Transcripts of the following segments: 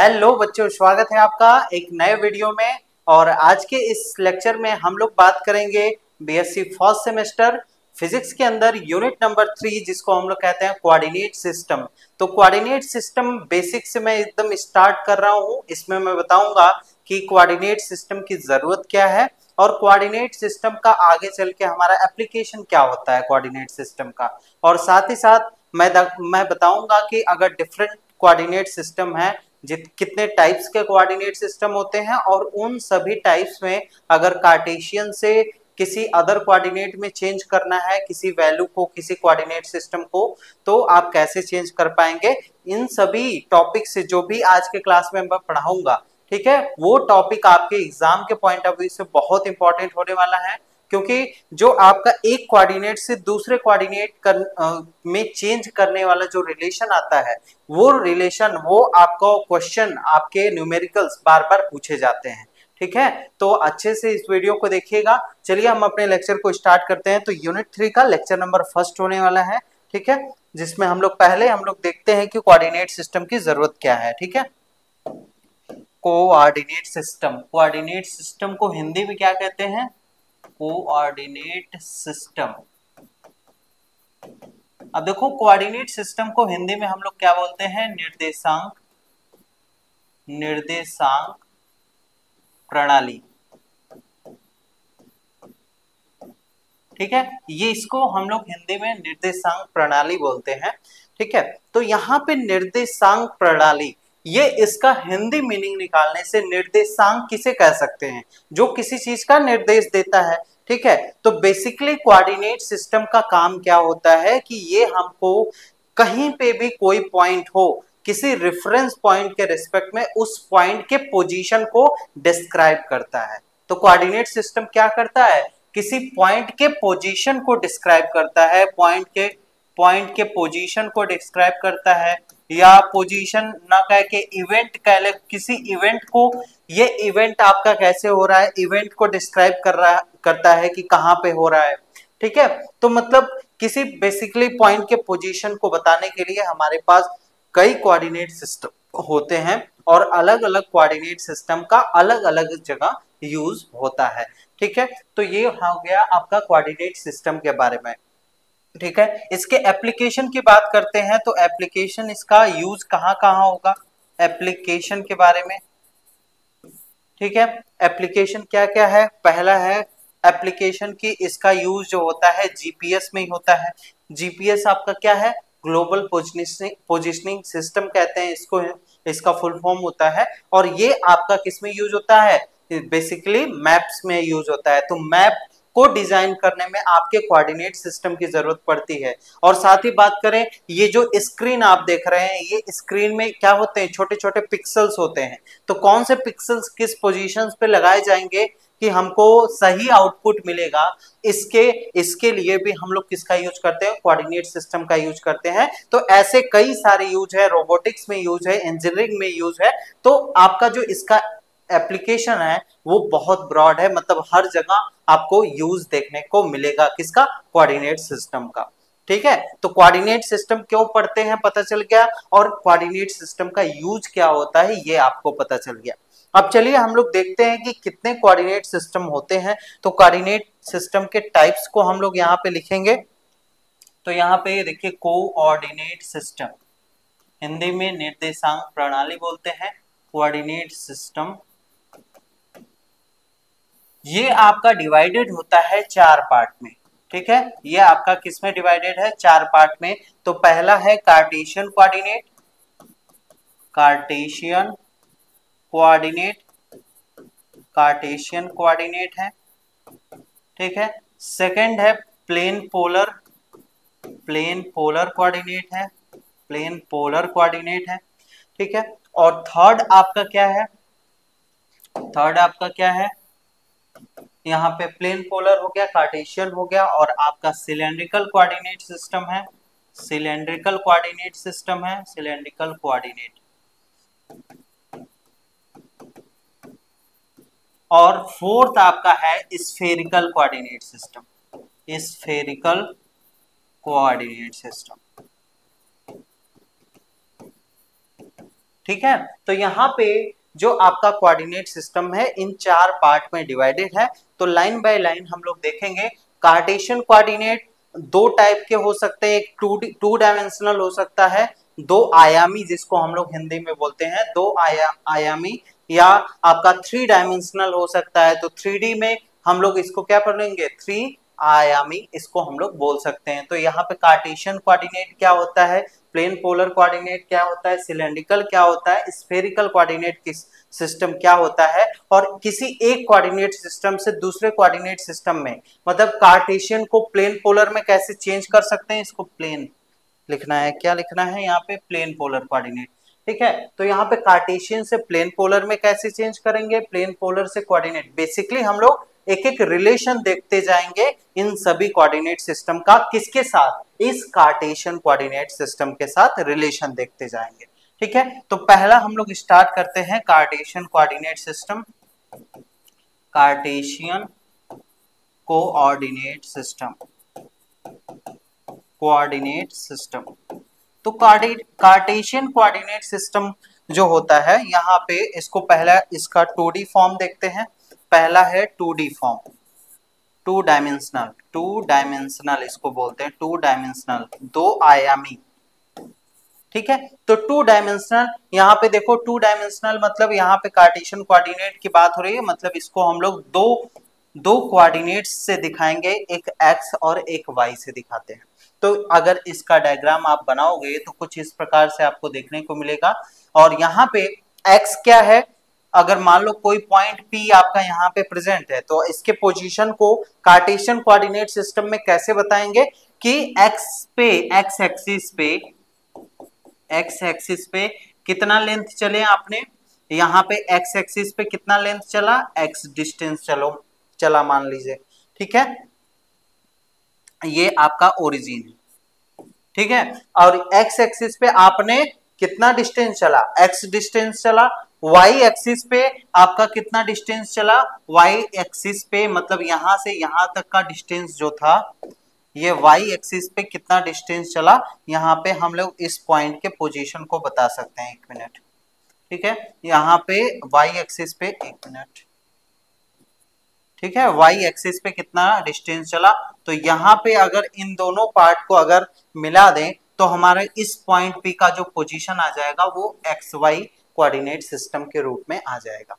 Hello बच्चों, स्वागत है आपका एक नए वीडियो में। और आज के इस लेक्चर में हम लोग बात करेंगे बीएससी फर्स्ट सेमेस्टर फिजिक्स के अंदर यूनिट नंबर 3, जिसको हम लोग कहते हैं कोऑर्डिनेट सिस्टम। तो कोऑर्डिनेट सिस्टम बेसिक से मैं एकदम स्टार्ट कर रहा हूँ। इसमें मैं बताऊंगा कि कोऑर्डिनेट सिस्टम की जरूरत क्या है और कोऑर्डिनेट सिस्टम का आगे चल के हमारा एप्लीकेशन क्या होता है कोऑर्डिनेट सिस्टम का। और साथ ही साथ मैं बताऊंगा कि अगर डिफरेंट कोऑर्डिनेट सिस्टम है, कितने टाइप्स के कोऑर्डिनेट सिस्टम होते हैं, और उन सभी टाइप्स में अगर कार्टेशियन से किसी अदर कोऑर्डिनेट में चेंज करना है किसी वैल्यू को, किसी कोऑर्डिनेट सिस्टम को, तो आप कैसे चेंज कर पाएंगे। इन सभी टॉपिक से जो भी आज के क्लास में मैं पढ़ाऊंगा, ठीक है, वो टॉपिक आपके एग्जाम के पॉइंट ऑफ व्यू से बहुत इंपॉर्टेंट होने वाला है। क्योंकि जो आपका एक कोऑर्डिनेट से दूसरे कोऑर्डिनेट में चेंज करने वाला जो रिलेशन आता है, वो रिलेशन, वो आपको क्वेश्चन, आपके न्यूमेरिकल्स बार बार पूछे जाते हैं। ठीक है, तो अच्छे से इस वीडियो को देखिएगा। चलिए हम अपने लेक्चर को स्टार्ट करते हैं। तो यूनिट 3 का लेक्चर नंबर फर्स्ट होने वाला है, ठीक है, जिसमें हम लोग देखते हैं कि कोऑर्डिनेट सिस्टम की जरूरत क्या है। ठीक है, कोऑर्डिनेट सिस्टम को हिंदी में क्या कहते हैं? Coordinate system. अब देखो, कोऑर्डिनेट सिस्टम को हिंदी में हम लोग क्या बोलते हैं? निर्देशांक प्रणाली। ठीक है, ये इसको हम लोग हिंदी में निर्देशांक प्रणाली बोलते हैं। ठीक है, तो यहाँ पे निर्देशांक प्रणाली, ये इसका हिंदी मीनिंग निकालने से निर्देशांक किसे कह सकते हैं? जो किसी चीज का निर्देश देता है। ठीक है, तो बेसिकली कोऑर्डिनेट सिस्टम का काम क्या होता है कि ये हमको कहीं पे भी कोई पॉइंट हो, किसी रेफरेंस पॉइंट के रिस्पेक्ट में उस पॉइंट के पोजीशन को डिस्क्राइब करता है। तो कोऑर्डिनेट सिस्टम क्या करता है? किसी पॉइंट के पोजीशन को डिस्क्राइब करता है, पॉइंट के पोजीशन को डिस्क्राइब करता है, या पोजीशन ना कह के इवेंट कह ले, किसी इवेंट को, ये इवेंट आपका कैसे हो रहा है, इवेंट को डिस्क्राइब करता है कि कहाँ पे हो रहा है। ठीक है, तो मतलब किसी बेसिकली पॉइंट के पोजीशन को बताने के लिए हमारे पास कई कोऑर्डिनेट सिस्टम होते हैं, और अलग अलग कोऑर्डिनेट सिस्टम का अलग अलग जगह यूज होता है। ठीक है, तो ये हो गया आपका कोऑर्डिनेट सिस्टम के बारे में। ठीक है, इसके एप्लीकेशन की बात करते हैं। तो एप्लीकेशन, इसका यूज कहाँ कहाँ होगा, एप्लीकेशन के बारे में। ठीक है, एप्लीकेशन क्या क्या है? पहला है एप्लीकेशन की, इसका यूज जो होता है जीपीएस में ही होता है। जीपीएस आपका क्या है? ग्लोबल पोजिशनिंग सिस्टम कहते हैं इसको, इसका फुल फॉर्म होता है। और ये आपका किस में यूज होता है? बेसिकली मैप्स में यूज होता है। तो मैप को डिजाइन करने में आपके कोऑर्डिनेट सिस्टम की जरूरत पड़ती है। और साथ ही बात करें, ये जो स्क्रीन आप देख रहे हैं, ये स्क्रीन में क्या होते हैं? छोटे छोटे पिक्सल्स होते हैं। तो कौन से पिक्सल्स किस पोजीशंस पे लगाए जाएंगे कि हमको सही आउटपुट मिलेगा, इसके इसके लिए भी हम लोग किसका यूज करते हैं? कोऑर्डिनेट सिस्टम का यूज करते हैं। तो ऐसे कई सारे यूज है, रोबोटिक्स में यूज है, इंजीनियरिंग में यूज है। तो आपका जो इसका एप्लीकेशन है वो बहुत ब्रॉड है, मतलब हर जगह आपको यूज देखने को मिलेगा किसका? कोऑर्डिनेट सिस्टम का। ठीक है, तो कोऑर्डिनेट सिस्टम क्यों पढ़ते हैं पता चल गया, और कोऑर्डिनेट सिस्टम का यूज क्या होता है ये आपको पता चल गया। अब चलिए हम लोग देखते हैं कि कितने कोऑर्डिनेट सिस्टम होते हैं। तो कोऑर्डिनेट सिस्टम के टाइप्स को हम लोग यहाँ पे लिखेंगे। तो यहाँ पे देखिए, कोऑर्डिनेट सिस्टम, हिंदी में निर्देशांक प्रणाली बोलते हैं। कोऑर्डिनेट सिस्टम ये आपका डिवाइडेड होता है 4 पार्ट में। ठीक है, ये आपका किस में डिवाइडेड है? 4 पार्ट में। तो पहला है cartesian coordinate, cartesian coordinate, cartesian coordinate है। ठीक है, सेकंड है plane polar, plane polar coordinate है, प्लेन पोलर कोऑर्डिनेट है। ठीक है, और थर्ड आपका क्या है? थर्ड आपका क्या है? यहाँ पे प्लेन पोलर हो गया, कार्टेशियन हो गया, और आपका सिलेंड्रिकल कोऑर्डिनेट सिस्टम है, सिलेंड्रिकल कोऑर्डिनेट सिस्टम है, सिलेंड्रिकल कोऑर्डिनेट। और फोर्थ आपका है spherical coordinate system, spherical coordinate system. ठीक है, तो यहाँ पे जो आपका कोऑर्डिनेट सिस्टम है इन 4 पार्ट में डिवाइडेड है। तो लाइन बाय लाइन हम लोग देखेंगे। कार्टेशियन कोऑर्डिनेट 2 टाइप के हो सकते हैं, एक 2 डायमेंशनल हो सकता है, 2 आयामी जिसको हम लोग हिंदी में बोलते हैं 2 आयामी, या आपका 3 डायमेंशनल हो सकता है। तो 3D में हम लोग इसको क्या पढ़ेंगे, 3 आयामी इसको हम लोग बोल सकते हैं। तो यहाँ पे कार्टेशियन कोऑर्डिनेट क्या होता है, प्लेन पोलर कोऑर्डिनेट क्या होता है, सिलेंड्रिकल क्या होता है, स्फेरिकल कोऑर्डिनेट किस सिस्टम क्या होता है, और किसी एक कोऑर्डिनेट सिस्टम से दूसरे कोऑर्डिनेट सिस्टम में मतलब कार्टेशियन को प्लेन पोलर में कैसे चेंज कर सकते हैं। इसको प्लेन लिखना है, क्या लिखना है यहाँ पे, प्लेन पोलर कोऑर्डिनेट। ठीक है, तो यहाँ पे कार्टेशियन से प्लेन पोलर में कैसे चेंज करेंगे, प्लेन पोलर से कोऑर्डिनेट। बेसिकली हम लोग एक एक रिलेशन देखते जाएंगे इन सभी कोऑर्डिनेट सिस्टम का, किसके साथ, इस कार्टेशियन कोऑर्डिनेट सिस्टम के साथ रिलेशन देखते जाएंगे। ठीक है, तो पहला हम लोग स्टार्ट करते हैं Cartesian coordinate system. Cartesian coordinate system, coordinate system. तो कार्टेशियन कोऑर्डिनेट सिस्टम जो होता है यहाँ पे, इसको पहला इसका 2D फॉर्म देखते हैं। पहला है 2D फॉर्म, 2 डायमेंशनल इसको बोलते हैं, 2 डायमेंशनल 2 आयामी। ठीक है, तो 2 डायमेंशनल यहाँ पे देखो, 2 डायमेंशनल मतलब यहाँ पे कार्टेशियन कोऑर्डिनेट की बात हो रही है, मतलब इसको हम लोग दो कोऑर्डिनेट्स से दिखाएंगे, एक x और एक y से दिखाते हैं। तो अगर इसका डायग्राम आप बनाओगे तो कुछ इस प्रकार से आपको देखने को मिलेगा। और यहाँ पे x क्या है, अगर मान लो कोई पॉइंट P आपका यहाँ पे प्रेजेंट है, तो इसके पोजीशन को कार्टेशियन कोऑर्डिनेट सिस्टम में कैसे बताएंगे कि x पे, x एक्सिस पे कितना लेंथ चले आपने, यहाँ पे x एक्सिस पे कितना लेंथ चला, x डिस्टेंस चला मान लीजिए। ठीक है, ये आपका ओरिजिन है। ठीक है, और x एक्सिस पे आपने कितना डिस्टेंस चला, x डिस्टेंस चला। y एक्सिस पे आपका कितना डिस्टेंस चला, y एक्सिस पे मतलब यहां से यहां तक का डिस्टेंस जो था, ये y एक्सिस पे कितना डिस्टेंस चला, यहाँ पे हम लोग इस पॉइंट के पोजीशन को बता सकते हैं। 1 मिनट। ठीक है, यहाँ पे y एक्सिस पे 1 मिनट। ठीक है, y एक्सिस पे कितना डिस्टेंस चला, तो यहाँ पे अगर इन दोनों पार्ट को अगर मिला दें तो हमारे इस पॉइंट P का जो पोजीशन आ जाएगा वो XY कोऑर्डिनेट सिस्टम के रूप में आ जाएगा।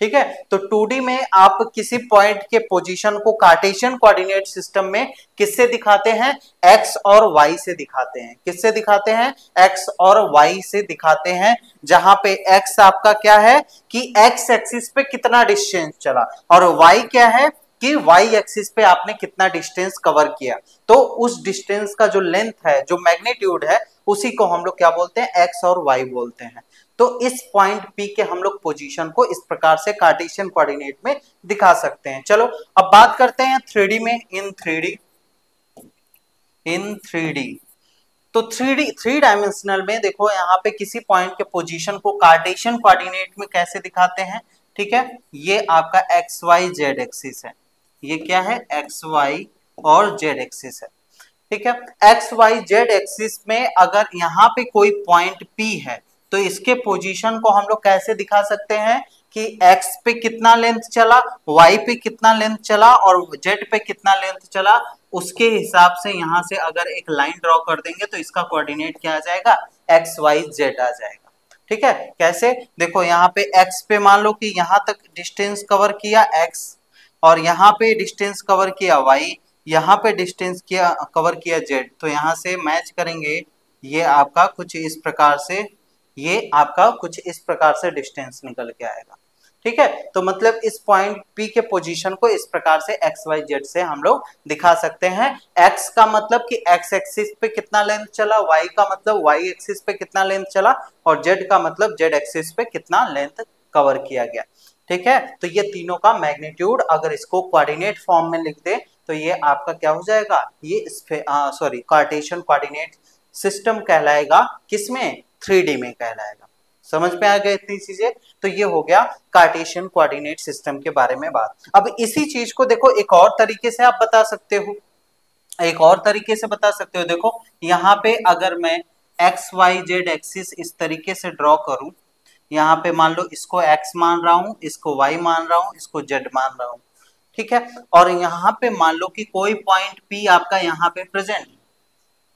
ठीक है, तो 2D में आप किसी पॉइंट के पोजीशन को कार्टेशियन कोऑर्डिनेट सिस्टम में किससे दिखाते हैं, x और y से दिखाते हैं। किससे दिखाते हैं, x और y से दिखाते हैं, जहां पे x आपका क्या है कि x एक्सिस पे कितना डिस्टेंस चला, और y क्या है कि y एक्सिस पे आपने कितना डिस्टेंस कवर किया। तो उस डिस्टेंस का जो लेंथ है, जो मैग्नीट्यूड है, उसी को हम लोग क्या बोलते हैं, x और y बोलते हैं। तो इस पॉइंट P के हम लोग पोजीशन को इस प्रकार से कार्टेशियन कोऑर्डिनेट में दिखा सकते हैं। चलो अब बात करते हैं 3D में। इन 3D तो 3 डायमेंशनल में देखो, यहाँ पे किसी पॉइंट के पोजीशन को कार्टेशियन कोऑर्डिनेट में कैसे दिखाते हैं। ठीक है, ये आपका एक्स वाई जेड एक्सिस है, ये क्या है, एक्स वाई और जेड एक्सिस है। ठीक है, एक्स वाई जेड एक्सिस में अगर यहाँ पे कोई पॉइंट P है तो इसके पोजीशन को हम लोग कैसे दिखा सकते हैं कि x पे कितना लेंथ चला, y पे कितना लेंथ चला और z पे कितना लेंथ चला, उसके हिसाब से यहाँ से अगर एक लाइन ड्रॉ कर देंगे तो इसका कोऑर्डिनेट क्या आ जाएगा, x y z आ जाएगा। ठीक है, कैसे, देखो यहाँ पे x पे मान लो कि यहाँ तक डिस्टेंस कवर किया x, और यहाँ पे डिस्टेंस कवर किया y, यहाँ पे डिस्टेंस कवर किया z, तो यहाँ से मैच करेंगे, ये आपका कुछ इस प्रकार से, ये आपका कुछ इस प्रकार से डिस्टेंस निकल के आएगा। ठीक है, तो मतलब इस पॉइंट P के पोजीशन को इस प्रकार से एक्स वाई जेड से हम लोग दिखा सकते हैं। x का मतलब कि x एक्सिस पे कितना लेंथ चला, y का मतलब y एक्सिस पे कितना लेंथ चला, और z का मतलब z एक्सिस पे कितना लेंथ कवर किया गया। ठीक है, तो ये तीनों का मैग्नीट्यूड अगर इसको कोऑर्डिनेट फॉर्म में लिख दे तो ये आपका क्या हो जाएगा, ये कार्टेशियन कोऑर्डिनेट सिस्टम कहलाएगा, किसमें, 3D में कहलाएगा। समझ में आ गया इतनी चीजें। तो ये हो गया कार्टेशियन कोऑर्डिनेट सिस्टम के बारे में बात। अब इसी चीज को देखो एक और तरीके से आप बता सकते हो, एक और तरीके से बता सकते हो। देखो यहाँ पे अगर मैं एक्स वाई जेड एक्सिस इस तरीके से ड्रॉ करूं, यहाँ पे मान लो इसको x मान रहा हूं, इसको y मान रहा हूं, इसको z मान रहा हूं, ठीक है। और यहाँ पे मान लो कि कोई पॉइंट P आपका यहाँ पे प्रेजेंट,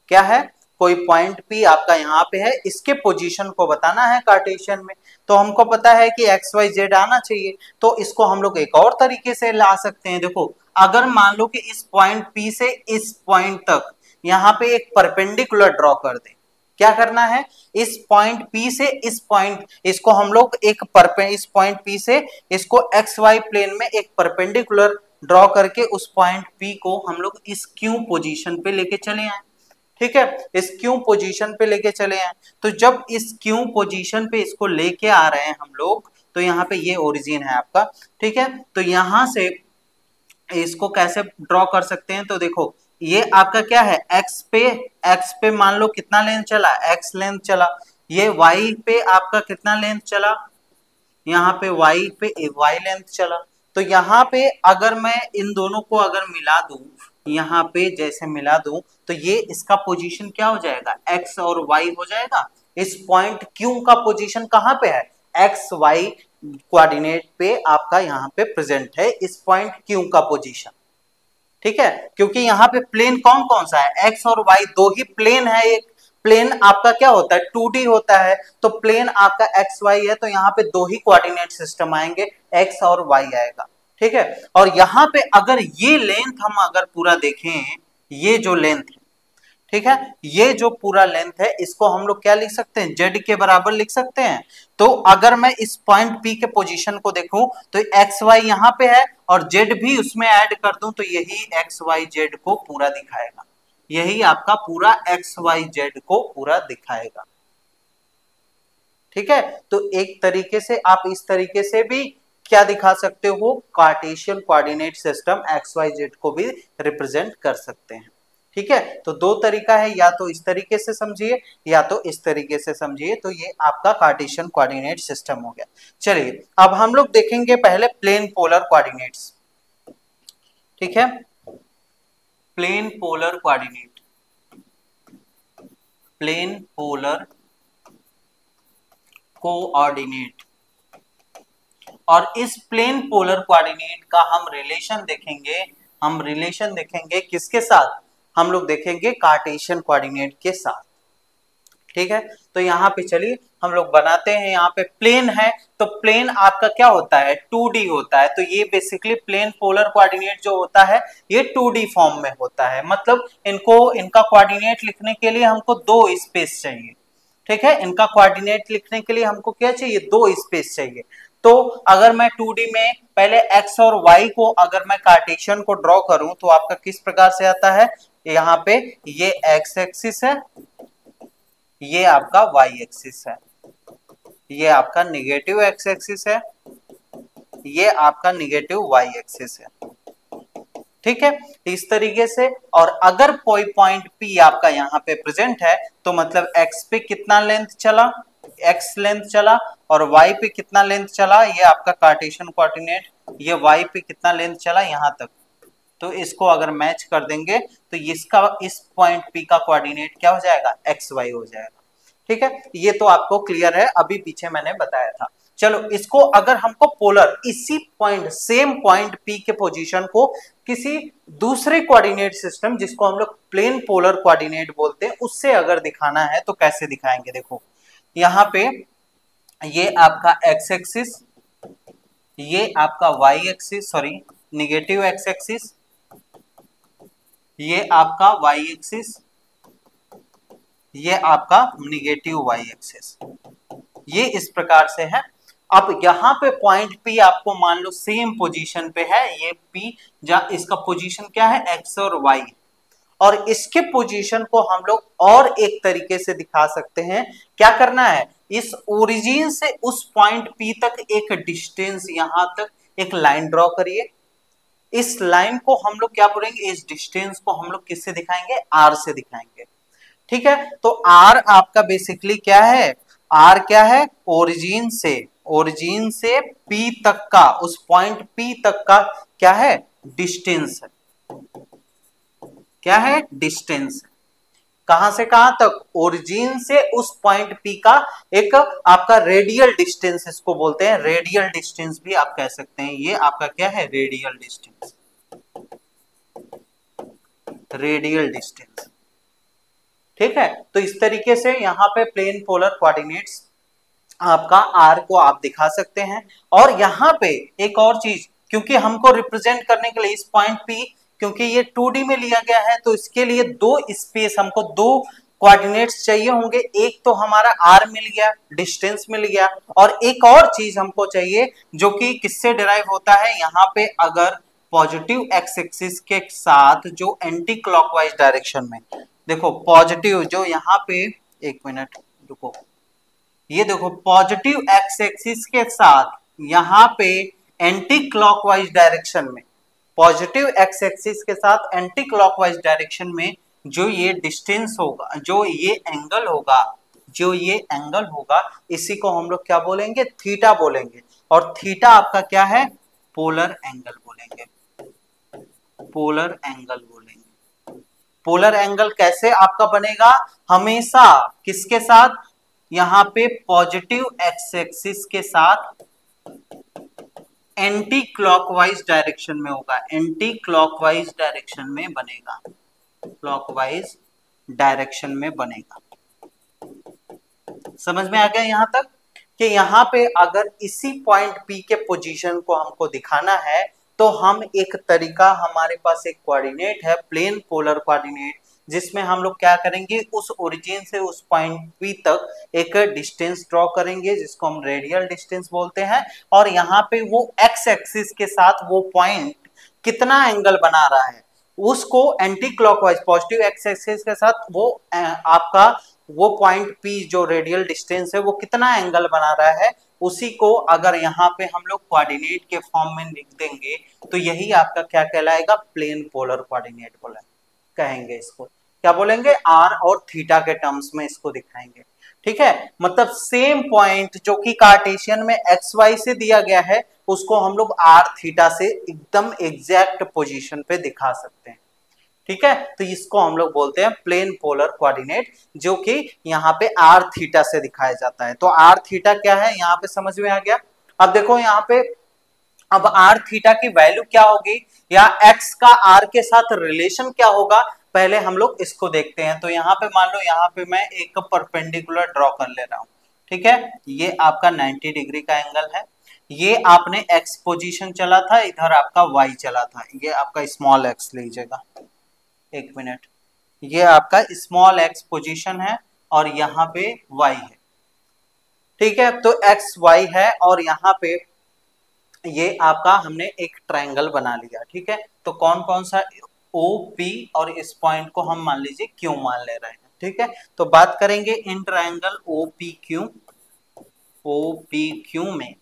क्या है, कोई पॉइंट P आपका यहाँ पे है, इसके पोजीशन को बताना है कार्टेशियन में। तो हमको पता है कि एक्स वाई जेड आना चाहिए, तो इसको हम लोग एक और तरीके से ला सकते हैं। देखो, अगर मान लो कि इस पॉइंट P से इस पॉइंट तक यहाँ पे एक परपेंडिकुलर ड्रॉ कर दें, क्या करना है, इस पॉइंट P से इस पॉइंट, इसको हम लोग एक इस पॉइंट P से इसको एक्स वाई प्लेन में एक परपेंडिकुलर ड्रॉ करके उस पॉइंट P को हम लोग इस क्यू पोजीशन पे लेके चले आए, ठीक है, इस क्यू पोजीशन पे लेके चले आए। तो जब इस क्यू पोजीशन पे इसको लेके आ रहे हैं हम लोग, तो यहाँ पे ये ओरिजिन है आपका, ठीक है। तो यहां से इसको कैसे ड्रॉ कर सकते हैं, तो देखो ये आपका क्या है, एक्स पे मान लो कितना लेंथ चला, एक्स लेंथ चला, ये वाई पे आपका कितना लेंथ चला, यहाँ पे वाई पे वाई लेंथ चला। तो यहाँ पे अगर मैं इन दोनों को अगर मिला दूं, यहाँ पे जैसे मिला दूं, तो ये इसका पोजीशन क्या हो जाएगा, एक्स और वाई हो जाएगा। इस पॉइंट क्यू का पोजीशन कहाँ पे है, एक्स वाई कोऑर्डिनेट पे आपका यहाँ पे प्रेजेंट है इस पॉइंट क्यू का पोजीशन, ठीक है। क्योंकि यहाँ पे प्लेन कौन कौन सा है, एक्स और वाई, दो ही प्लेन है। एक प्लेन आपका क्या होता है, 2D होता है, तो प्लेन आपका एक्स वाई है, तो यहाँ पे दो ही कोऑर्डिनेट सिस्टम आएंगे, एक्स और वाई आएगा, ठीक है। और यहाँ पे अगर ये लेंथ हम अगर पूरा देखें, ये जो लेंथ है, ठीक है, ये जो पूरा लेंथ है, इसको हम लोग क्या लिख सकते हैं, जेड के बराबर लिख सकते हैं। तो अगर मैं इस पॉइंट P के पोजीशन को देखूं, तो एक्स वाई यहाँ पे है और जेड भी उसमें ऐड कर दूं, तो यही एक्स वाई जेड को पूरा दिखाएगा, यही आपका पूरा एक्स वाई जेड को पूरा दिखाएगा, ठीक है। तो एक तरीके से आप इस तरीके से भी क्या दिखा सकते हो, cartesian coordinate system x y z को भी रिप्रेजेंट कर सकते हैं, ठीक है। तो दो तरीका है, या तो इस तरीके से समझिए या तो इस तरीके से समझिए। तो ये आपका कार्टेशियन कोऑर्डिनेट सिस्टम हो गया। चलिए अब हम लोग देखेंगे पहले प्लेन पोलर कोऑर्डिनेट्स, ठीक है, plane polar coordinate, plane polar coordinate. और इस प्लेन पोलर कोऑर्डिनेट का हम रिलेशन देखेंगे, हम रिलेशन देखेंगे किसके साथ, हम लोग देखेंगे कार्टेशियन कोऑर्डिनेट के साथ, ठीक है। तो यहाँ पे चलिए हम लोग बनाते हैं, यहाँ पे प्लेन है, तो प्लेन आपका क्या होता है, 2D होता है। तो ये बेसिकली प्लेन पोलर कोऑर्डिनेट जो होता है, ये 2D फॉर्म में होता है। मतलब इनका कोऑर्डिनेट लिखने के लिए हमको दो स्पेस चाहिए, ठीक है। इनका कोऑर्डिनेट लिखने के लिए हमको क्या चाहिए, दो स्पेस चाहिए। तो अगर मैं 2D में पहले x और y को अगर मैं कार्टेशियन को ड्रॉ करूं, तो आपका किस प्रकार से आता है, यहाँ पे ये x एक्सिस है, ये आपका y एक्सिस है, ये आपका निगेटिव x एक्सिस है, ये आपका निगेटिव y एक्सिस है, ठीक है, इस तरीके से। और अगर कोई पॉइंट P आपका यहाँ पे प्रेजेंट है, तो मतलब x पे कितना लेंथ चला, x लेंथ चला, और y पे कितना लेंथ चला, ये आपका कार्टेशियन कोऑर्डिनेट, ये y पे कितना लेंथ चला यहाँ तक। तो इसको अगर मैच कर देंगे, तो इसका इस पॉइंट P का कोऑर्डिनेट क्या हो जाएगा, xy हो जाएगा, ठीक है। ये तो आपको क्लियर है, अभी पीछे मैंने बताया था। चलो इसको अगर हमको पोलर, इसी पॉइंट सेम पॉइंट P के पोजीशन को किसी दूसरे कोऑर्डिनेट सिस्टम, जिसको हम लोग प्लेन पोलर कोऑर्डिनेट बोलते हैं, उससे अगर दिखाना है तो कैसे दिखाएंगे। देखो यहाँ पे ये आपका x एक्सिस, ये आपका y axis, sorry negative x axis, ये आपका y एक्सिस, ये आपका निगेटिव y एक्सिस, ये इस प्रकार से है। अब यहाँ पे पॉइंट P आपको मान लो सेम पोजीशन पे है, ये P जहाँ इसका पोजीशन क्या है, x और y, और इसके पोजीशन को हम लोग और एक तरीके से दिखा सकते हैं। क्या करना है, इस ओरिजिन से उस पॉइंट P तक एक डिस्टेंस, यहां तक एक लाइन ड्रॉ करिए। इस लाइन को हम लोग क्या बोलेंगे, इस डिस्टेंस को हम लोग किससे दिखाएंगे, r से दिखाएंगे, ठीक है। तो r आपका बेसिकली क्या है, r क्या है, ओरिजिन से P तक का, उस पॉइंट P तक का क्या है, डिस्टेंस है, क्या है, डिस्टेंस। कहां से कहां तक, ओरिजिन से उस पॉइंट पी का एक आपका रेडियल डिस्टेंस, इसको बोलते हैं रेडियल डिस्टेंस भी आप कह सकते हैं। ये आपका क्या है, रेडियल डिस्टेंस, रेडियल डिस्टेंस। ठीक है, तो इस तरीके से यहाँ पे प्लेन पोलर कोऑर्डिनेट्स आपका आर को आप दिखा सकते हैं। और यहाँ पे एक और चीज, क्योंकि हमको रिप्रेजेंट करने के लिए इस पॉइंट पी, क्योंकि ये 2D में लिया गया है, तो इसके लिए दो स्पेस, हमको दो कोऑर्डिनेट्स चाहिए होंगे। एक तो हमारा आर मिल गया, डिस्टेंस मिल गया, और एक और चीज हमको चाहिए जो कि किससे डिराइव होता है, यहाँ पे अगर पॉजिटिव एक्स एक्सिस के साथ जो एंटी क्लॉकवाइज डायरेक्शन में, देखो पॉजिटिव जो यहाँ पे, एक मिनट रुको, ये देखो पॉजिटिव एक्स एक्सिस के साथ यहाँ पे एंटी क्लॉकवाइज डायरेक्शन में, पॉजिटिव एक्स एक्सिस के साथ एंटी क्लॉकवाइज डायरेक्शन में जो ये डिस्टेंस होगा, जो ये एंगल होगा, जो ये एंगल होगा, इसी को हम लोग क्या बोलेंगे, थीटा बोलेंगे। और थीटा आपका क्या है, पोलर एंगल बोलेंगे, पोलर एंगल बोलेंगे। पोलर एंगल कैसे आपका बनेगा, हमेशा किसके साथ, यहां पे पॉजिटिव एक्स एक्सिस के साथ एंटी क्लॉकवाइज डायरेक्शन में होगा, एंटी क्लॉकवाइज डायरेक्शन में बनेगा, क्लॉकवाइज डायरेक्शन में बनेगा। समझ में आ गया यहां तक, कि यहां पे अगर इसी पॉइंट पी के पोजीशन को हमको दिखाना है, तो हम एक तरीका, हमारे पास एक कोऑर्डिनेट है प्लेन पोलर कोऑर्डिनेट, जिसमें हम लोग क्या करेंगे, उस ओरिजिन से उस पॉइंट पी तक एक डिस्टेंस ड्रॉ करेंगे, जिसको हम रेडियल डिस्टेंस बोलते हैं। और यहाँ पे वो एक्स एक्सिस के साथ वो पॉइंट कितना एंगल बना रहा है, उसको anti clockwise positive x axis के साथ वो आपका वो पॉइंट पी जो रेडियल डिस्टेंस है वो कितना एंगल बना रहा है, उसी को अगर यहाँ पे हम लोग कोऑर्डिनेट के फॉर्म में लिख देंगे, तो यही आपका क्या कहलाएगा, प्लेन पोलर कोऑर्डिनेट बोला कहेंगे। इसको क्या बोलेंगे, आर और थीटा के टर्म्स में इसको दिखाएंगे। ठीक है, मतलब सेम पॉइंट जो कि कार्टेशियन में एक्स वाई से दिया गया है, उसको हम लोग आर थीटा से एकदम एग्जैक्ट पोजीशन पे दिखा सकते हैं। ठीक है, तो इसको हम लोग बोलते हैं प्लेन पोलर कोऑर्डिनेट, जो कि यहाँ पे आर थीटा से दिखाया जाता है। तो आर थीटा क्या है, यहाँ पे समझ में आ गया। अब देखो यहाँ पे, अब आर थीटा की वैल्यू क्या होगी, या एक्स का आर के साथ रिलेशन क्या होगा, पहले हम लोग इसको देखते हैं। तो यहाँ पे मान लो, यहाँ पे मैं एक परपेंडिकुलर ड्रॉ कर ले रहा हूँ। ठीक है, ये आपका 90 डिग्री का एंगल है, ये आपने एक्स पोजीशन चला था, इधर आपका वाई चला था, ये आपका स्मॉल एक्स लीजिएगा, एक मिनट, ये आपका स्मॉल एक्स पोजीशन है और यहाँ पे वाई है। ठीक है, तो एक्स वाई है और यहाँ पे ये आपका हमने एक ट्रायंगल बना लिया। ठीक है, तो कौन कौन सा, ओ पी, और इस पॉइंट को हम मान लीजिए क्यू मान ले रहे हैं। ठीक है, तो बात करेंगे in triangle O P Q, O P Q में,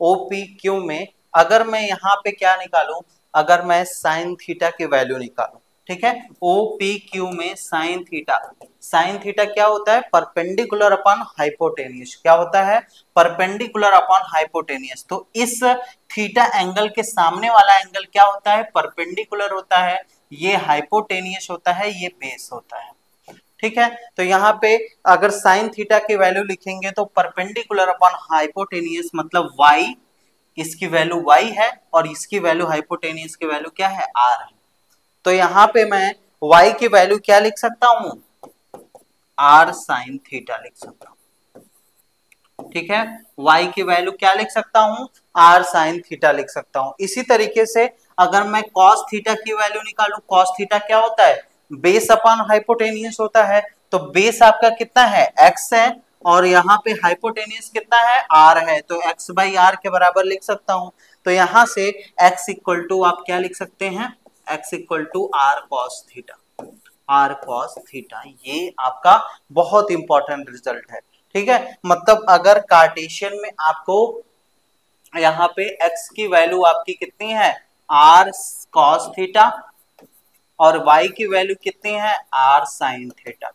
ओ पी क्यू में अगर मैं यहाँ पे क्या निकालूं, अगर मैं साइन थीटा की वैल्यू निकालूं। ठीक है, ओ पी क्यू में साइन थीटा, साइन थीटा क्या होता है, परपेंडिकुलर अपॉन हाइपोटेनियस, क्या होता है, परपेंडिकुलर अपॉन हाइपोटेनियस। तो इस थीटा एंगल के सामने वाला एंगल क्या होता है, परपेंडिकुलर होता है, ये हाइपोटेनियस होता है, ये बेस होता है। ठीक है, तो यहाँ पे अगर साइन थीटा की वैल्यू लिखेंगे तो परपेंडिकुलर अपॉन हाइपोटेनियस मतलब y, इसकी वैल्यू y है, और इसकी वैल्यू हाइपोटेनियस की वैल्यू क्या है, r है। तो यहाँ पे मैं y की वैल्यू क्या लिख सकता हूँ, r साइन थीटा लिख सकता हूँ। ठीक है, y की वैल्यू क्या लिख सकता हूँ, r साइन थीटा लिख सकता हूँ। इसी तरीके से अगर मैं cos थीटा की वैल्यू निकालू, cos थीटा क्या होता है, बेस अपॉन हाइपोटेनियस होता है। तो बेस आपका कितना है, x है, और यहाँ पे हाइपोटेनियस कितना है, r है, तो x बाई आर के बराबर लिख सकता हूँ। तो यहाँ से x इक्वल टू आप क्या लिख सकते हैं, x equal to r cos theta, r cos theta, ये आपका बहुत इंपॉर्टेंट रिजल्ट है। ठीक है, मतलब अगर कार्टेशियन में आपको यहाँ पे x की वैल्यू आपकी कितनी है, आर कॉस थीटा, और y की वैल्यू कितनी है, r साइन थीटा,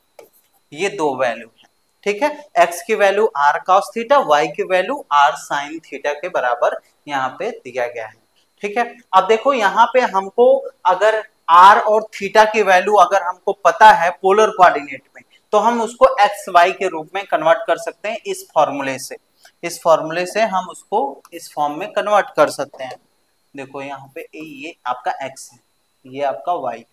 ये दो वैल्यू है। ठीक है, x की value r cos theta, y की वैल्यू r साइन थीटा के बराबर यहाँ पे दिया गया है। ठीक है, अब देखो यहाँ पे हमको अगर आर और थीटा की वैल्यू अगर हमको पता है पोलर कोऑर्डिनेट में, तो हम उसको एक्स वाई के रूप में कन्वर्ट कर सकते हैं इस फॉर्मूले से। इस फॉर्मूले से हम उसको इस फॉर्म में कन्वर्ट कर सकते हैं। देखो यहाँ पे ये आपका एक्स है, ये आपका वाई,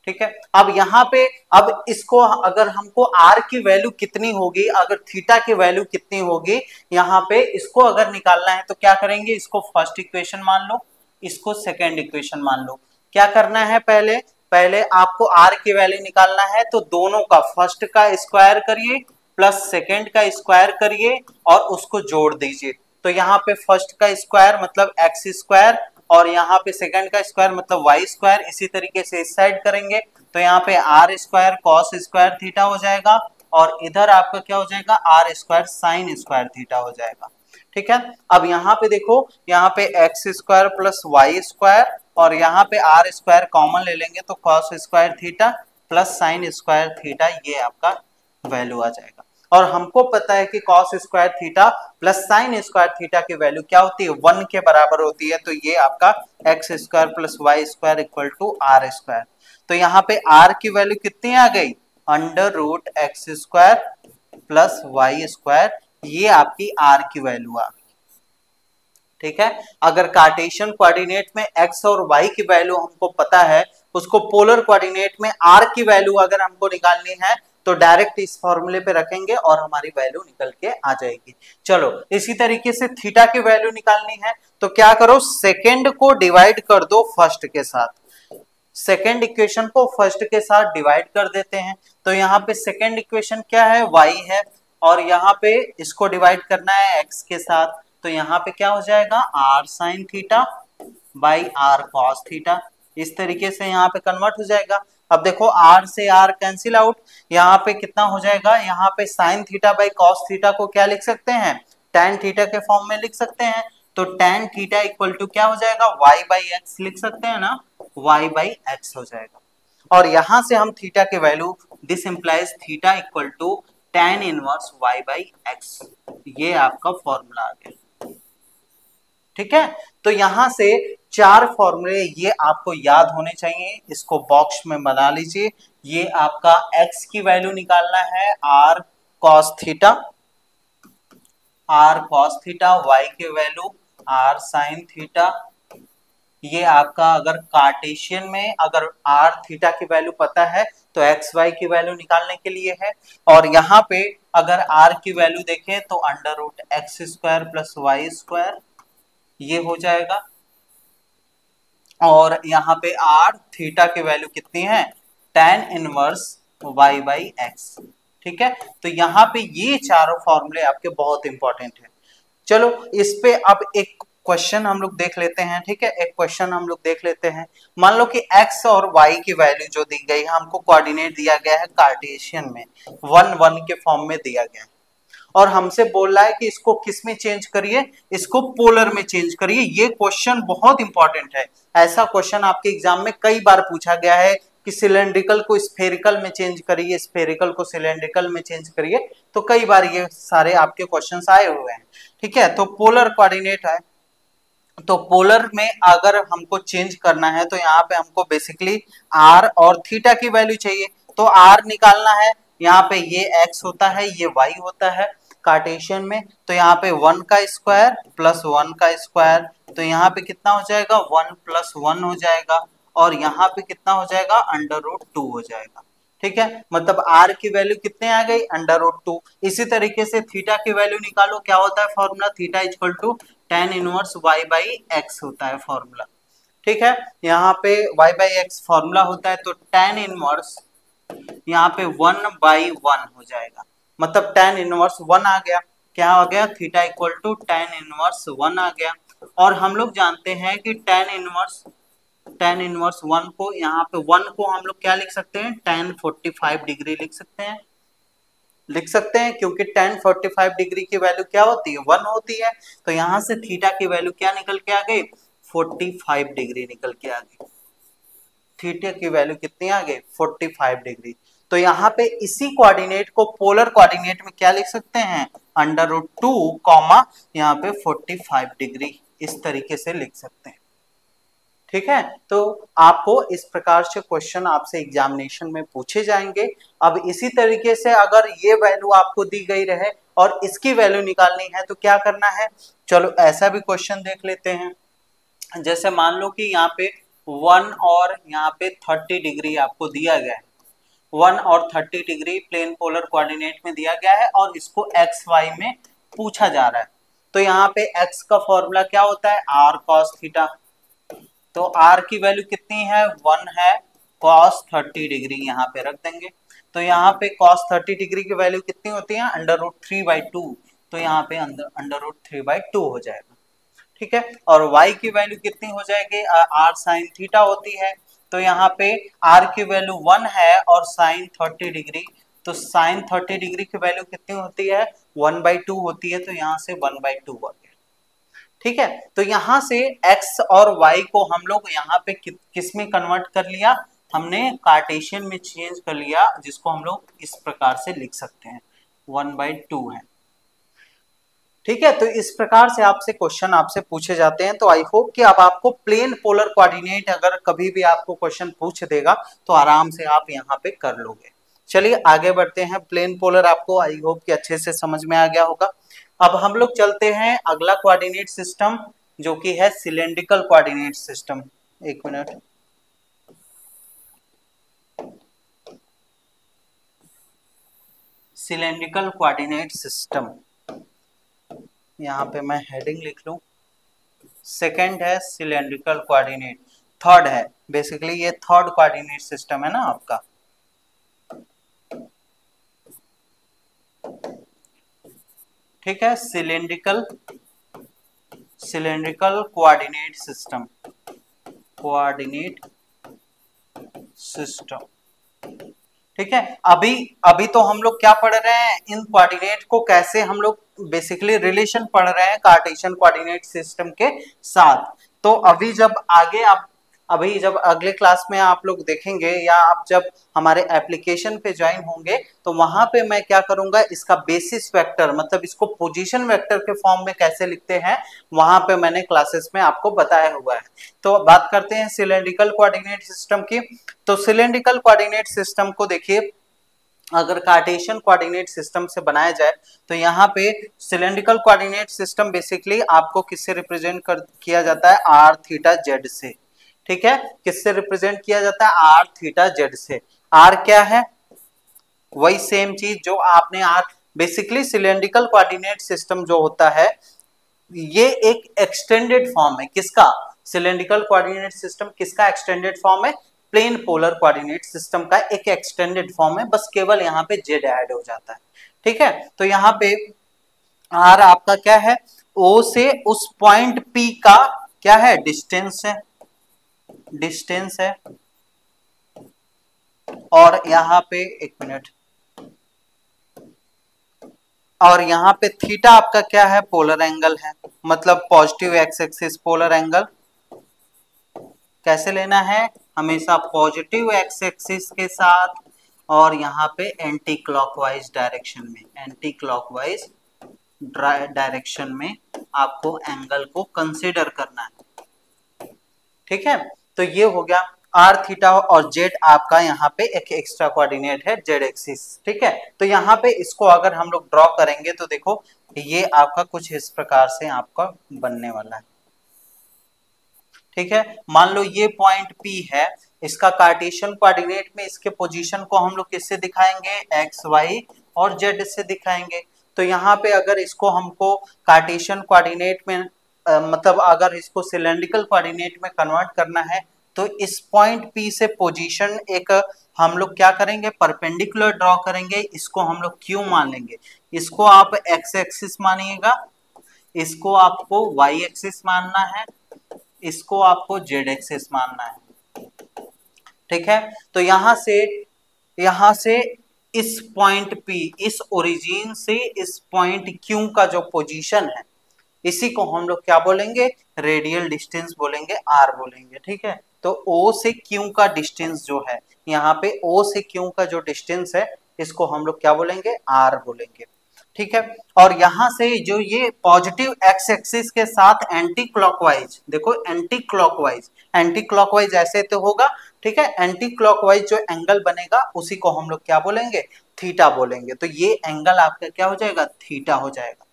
ठीक है। अब यहाँ पे अब इसको अगर हमको आर की वैल्यू कितनी होगी, अगर थीटा की वैल्यू कितनी होगी, यहाँ पे इसको अगर निकालना है तो क्या करेंगे, इसको फर्स्ट इक्वेशन मान लो, इसको सेकेंड इक्वेशन मान लो। क्या करना है, पहले पहले आपको आर की वैल्यू निकालना है, तो दोनों का फर्स्ट का स्क्वायर करिए प्लस सेकेंड का स्क्वायर करिए और उसको जोड़ दीजिए। तो यहाँ पे फर्स्ट का स्क्वायर मतलब एक्स स्क्वायर और यहाँ पे सेकंड का स्क्वायर मतलब वाई स्क्वायर, इसी तरीके से इस साइड करेंगे तो यहाँ पे r square cos square theta हो जाएगा और इधर आपका क्या हो जाएगा, r square sine square theta हो जाएगा, ठीक है। अब यहाँ पे देखो, यहाँ पे x square plus Y square और यहाँ पे आर स्क्वायर कॉमन ले लेंगे तो cos square theta plus sine square theta, ये आपका वैल्यू आ जाएगा। और हमको पता है कि cos square theta plus sine square theta की वैल्यू क्या होती है, 1 के बराबर होती है। तो ये आपका x square plus Y square equal to r square. तो यहाँ पे आर की वैल्यू कितनी आ गई, under root x square plus Y square, ये आपकी आर की वैल्यू आ गई, ठीक है। अगर कार्टेशियन कोऑर्डिनेट में एक्स और वाई की वैल्यू हमको पता है, उसको पोलर कोऑर्डिनेट में आर की वैल्यू अगर हमको निकालनी है तो डायरेक्ट इस फॉर्मूले पे रखेंगे और हमारी वैल्यू निकल के आ जाएगी। चलो इसी तरीके से थीटा की वैल्यू निकालनी है तो क्या करो, सेकेंड को डिवाइड कर दो फर्स्ट के साथ, सेकेंड इक्वेशन को फर्स्ट के साथ डिवाइड कर देते हैं। तो यहाँ पे सेकेंड इक्वेशन क्या है, y है और यहाँ पे इसको डिवाइड करना है x के साथ, तो यहाँ पे क्या हो जाएगा, r sine theta by r cos theta, इस तरीके से यहाँ पे कन्वर्ट हो जाएगा। अब देखो r से r कैंसिल आउट, यहाँ पे कितना हो जाएगा, यहाँ पे sine theta by cos theta को क्या लिख सकते हैं, tan थीटा के फॉर्म में लिख सकते हैं। तो tan थीटा इक्वल टू क्या हो जाएगा, y बाई एक्स लिख सकते हैं ना, y बाई एक्स हो जाएगा। और यहां से हम थीटा के value, this implies theta equal to tan inverse y by x, ये आपका फॉर्मूला आ गया, ठीक है। तो यहां से 4 फॉर्मूले ये आपको याद होने चाहिए, इसको बॉक्स में बना लीजिए। ये आपका x की वैल्यू निकालना है r cos theta, r cos theta, y की वैल्यू r sin थीटा। ये आपका अगर कार्टेशियन में अगर r थीटा की वैल्यू पता है तो x y की वैल्यू निकालने के लिए है। और यहाँ पे अगर r की वैल्यू देखें तो under root x square plus Y square, ये हो जाएगा। और यहाँ पे r थीटा की वैल्यू कितनी है, tan inverse y by x, ठीक है। तो यहाँ पे ये चारों फॉर्मूले आपके बहुत इंपॉर्टेंट है। चलो इस पे अब एक क्वेश्चन हम लोग देख लेते हैं, ठीक है। एक क्वेश्चन हम लोग देख लेते हैं। मान लो कि x और y की वैल्यू जो दी गई है, हमको कोऑर्डिनेट दिया गया है कार्टेशियन में 1 1 के फॉर्म में दिया गया है और हमसे बोल रहा है कि इसको किस में चेंज करिए, इसको पोलर में चेंज करिए। ये क्वेश्चन बहुत इंपॉर्टेंट है, ऐसा क्वेश्चन आपके एग्जाम में कई बार पूछा गया है कि सिलेंड्रिकल को स्फेरिकल में चेंज करिए, स्फेरिकल को सिलेंड्रिकल में चेंज करिए। तो कई बार ये सारे आपके क्वेश्चंस आए हुए हैं, ठीक है। तो पोलर कोऑर्डिनेट है, तो पोलर में अगर हमको चेंज करना है तो यहाँ पे हमको बेसिकली r और थीटा की वैल्यू चाहिए। तो r निकालना है, यहाँ पे ये x होता है, ये y होता है कार्टेशियन में। तो यहाँ पे 1 का स्क्वायर प्लस 1 का स्क्वायर, तो यहाँ पे कितना हो जाएगा, 1 प्लस 1 हो जाएगा और यहाँ पे कितना हो जाएगा, अंडर रूट 2 हो जाएगा, ठीक है। मतलब r की वैल्यू कितने आ गई, अंडर रूट 2। इसी तरीके से थीटा की वैल्यू निकालो, क्या होता है formula, theta equal to tan inverse y by x होता है फॉर्मूला, ठीक है। यहाँ पे y बाई एक्स फॉर्मूला होता है, तो tan इनवर्स यहाँ पे 1 बाई 1 हो जाएगा, मतलब tan इनवर्स 1 आ गया। क्या आ गया, theta equal to tan inverse 1 आ गया। और हम लोग जानते हैं कि tan इनवर्स 1 को, यहाँ पे 1 को हम लोग क्या लिख सकते हैं, tan 45 डिग्री लिख सकते हैं क्योंकि tan 45 डिग्री की वैल्यू क्या होती है, 1 होती है। तो यहाँ से थीटा की वैल्यू क्या निकल के आ गई, 45 डिग्री निकल के आ गई। थीटा की वैल्यू कितनी आ गई, 45 डिग्री। तो यहाँ पे इसी कोऑर्डिनेट को पोलर कोऑर्डिनेट में क्या लिख सकते हैं, अंडर रूट 2 कॉमा यहाँ पे 45 डिग्री, इस तरीके से लिख सकते हैं, ठीक है, तो आपको इस प्रकार से क्वेश्चन आपसे एग्जामिनेशन में पूछे जाएंगे। अब इसी तरीके से अगर ये वैल्यू आपको दी गई रहे और इसकी वैल्यू निकालनी है तो क्या करना है, चलो ऐसा भी क्वेश्चन देख लेते हैं। जैसे मान लो कि यहाँ पे 1 और यहाँ पे 30 डिग्री आपको दिया गया है, 1 और 30 डिग्री प्लेन पोलर कोऑर्डिनेट में दिया गया है और इसको एक्स वाई में पूछा जा रहा है। तो यहाँ पे एक्स का फॉर्मूला क्या होता है, आर कॉस थीटा। तो आर की वैल्यू कितनी है, 1 है, कॉस 30 डिग्री यहाँ पे रख देंगे। तो यहाँ पे कॉस 30 डिग्री की वैल्यू कितनी होती है, √3/2। तो यहाँ पे √3/2 हो जाएगा। ठीक है, और y की वैल्यू कितनी हो जाएगी, r sin थीटा होती है। तो यहाँ पे r की वैल्यू 1 है और sin 30 डिग्री, तो sin 30 डिग्री की वैल्यू कितनी होती है, 1/2 होती है। तो यहाँ से 1/2 आ गया। ठीक है, तो यहाँ से x और y को हम लोग यहाँ पे किस में कन्वर्ट कर लिया, हमने कार्टेशियन में चेंज कर लिया, जिसको हम लोग इस प्रकार से लिख सकते हैं, 1/2 है। ठीक है, तो इस प्रकार से आपसे क्वेश्चन आपसे पूछे जाते हैं। तो आई होप कि अब आपको प्लेन पोलर कोऑर्डिनेट अगर कभी भी आपको क्वेश्चन पूछ देगा तो आराम से आप यहाँ पे कर लोगे। चलिए आगे बढ़ते हैं। प्लेन पोलर आपको आई होप कि अच्छे से समझ में आ गया होगा। अब हम लोग चलते हैं अगला कोऑर्डिनेट सिस्टम, जो कि है सिलेंड्रिकल कोऑर्डिनेट सिस्टम। एक मिनट, सिलेंड्रिकल कोऑर्डिनेट सिस्टम, यहाँ पे मैं हेडिंग लिख लूं। सेकंड है सिलेंड्रिकल कोऑर्डिनेट, थर्ड है, बेसिकली ये थर्ड कोऑर्डिनेट सिस्टम है ना आपका। ठीक है, सिलेंड्रिकल कोऑर्डिनेट सिस्टम, ठीक है। अभी तो हम लोग क्या पढ़ रहे हैं, इन कोऑर्डिनेट को कैसे हम लोग बेसिकली रिलेशन पढ़ रहे हैं कार्टेशियन कोऑर्डिनेट सिस्टम के साथ। तो अभी जब अगले क्लास में आप लोग देखेंगे या आप जब हमारे एप्लीकेशन पे ज्वाइन होंगे तो वहां पे मैं क्या करूंगा, इसका बेसिस वेक्टर मतलब इसको पोजीशन वेक्टर के फॉर्म में कैसे लिखते हैं वहां पे मैंने क्लासेस में आपको बताया हुआ है। तो बात करते हैं सिलेंड्रिकल कोऑर्डिनेट सिस्टम की। तो सिलेंड्रिकल कोऑर्डिनेट सिस्टम को देखिए, अगर कार्टेशियन कोऑर्डिनेट सिस्टम से बनाया जाए तो यहाँ पे सिलेंड्रिकल कोऑर्डिनेट सिस्टम बेसिकली आपको किससे रिप्रेजेंट किया जाता है, आर थीटा जेड से। ठीक है, किससे रिप्रेजेंट किया जाता है, आर थीटा जेड से। आर क्या है, वही सेम चीज जो आपने r, basically cylindrical coordinate system जो होता है ये एक एक्सटेंडेड फॉर्म है। किसका, सिलेंड्रिकल कोऑर्डिनेट सिस्टम किसका एक्सटेंडेड फॉर्म है, प्लेन पोलर कोऑर्डिनेट सिस्टम का एक एक्सटेंडेड फॉर्म है, बस केवल यहाँ पे जेड ऐड हो जाता है। ठीक है, तो यहाँ पे आर आपका क्या है, ओ से उस पॉइंट पी का क्या है, डिस्टेंस है। और यहाँ पे एक मिनट, और यहाँ पे थीटा आपका क्या है, पोलर एंगल है, मतलब positive x axis polar angle. कैसे लेना है, हमेशा पॉजिटिव एक्स एक्सिस के साथ और यहाँ पे एंटी क्लॉकवाइज डायरेक्शन में आपको एंगल को कंसीडर करना है। ठीक है, तो ये हो गया आर थीटा, और जेड आपका यहाँ पे एक एक्स्ट्रा कोऑर्डिनेट है जेड एक्सिस। ठीक है, तो यहाँ पे इसको अगर हम लोग ड्रॉ करेंगे तो देखो ये आपका कुछ इस प्रकार से आपका बनने वाला है। ठीक है, मान लो ये पॉइंट P है, इसका कार्टेशियन कोऑर्डिनेट में इसके पोजीशन को हम लोग किससे दिखाएंगे, एक्स वाई और जेड से दिखाएंगे। तो यहाँ पे अगर इसको हमको कार्टेशियन कोऑर्डिनेट में मतलब अगर इसको सिलेंड्रिकल कोऑर्डिनेट में कन्वर्ट करना है तो इस पॉइंट P से पोजीशन एक हम लोग क्या करेंगे, परपेंडिकुलर ड्रॉ करेंगे, इसको हम लोग Q मान लेंगे। इसको आप एक्स एक्सिस मानिएगा, इसको आपको वाई एक्सिस मानना है, इसको आपको जेड एक्सिस मानना है। ठीक है, तो यहां से इस पॉइंट P, इस ओरिजिन से इस पॉइंट Q का जो पोजीशन है इसी को हम लोग क्या बोलेंगे, रेडियल डिस्टेंस बोलेंगे, R बोलेंगे। ठीक है, तो O से Q का डिस्टेंस जो है, यहाँ पे O से Q का जो डिस्टेंस है इसको हम लोग क्या बोलेंगे, R बोलेंगे। ठीक है। और यहां से जो ये पॉजिटिव एक्स एक्सिस के साथ एंटी क्लॉकवाइज, देखो एंटी क्लॉकवाइज ऐसे तो होगा, ठीक है। एंटी क्लॉकवाइज जो एंगल बनेगा उसी को हम लोग क्या बोलेंगे, थीटा बोलेंगे। तो ये एंगल आपका क्या हो जाएगा, थीटा हो जाएगा।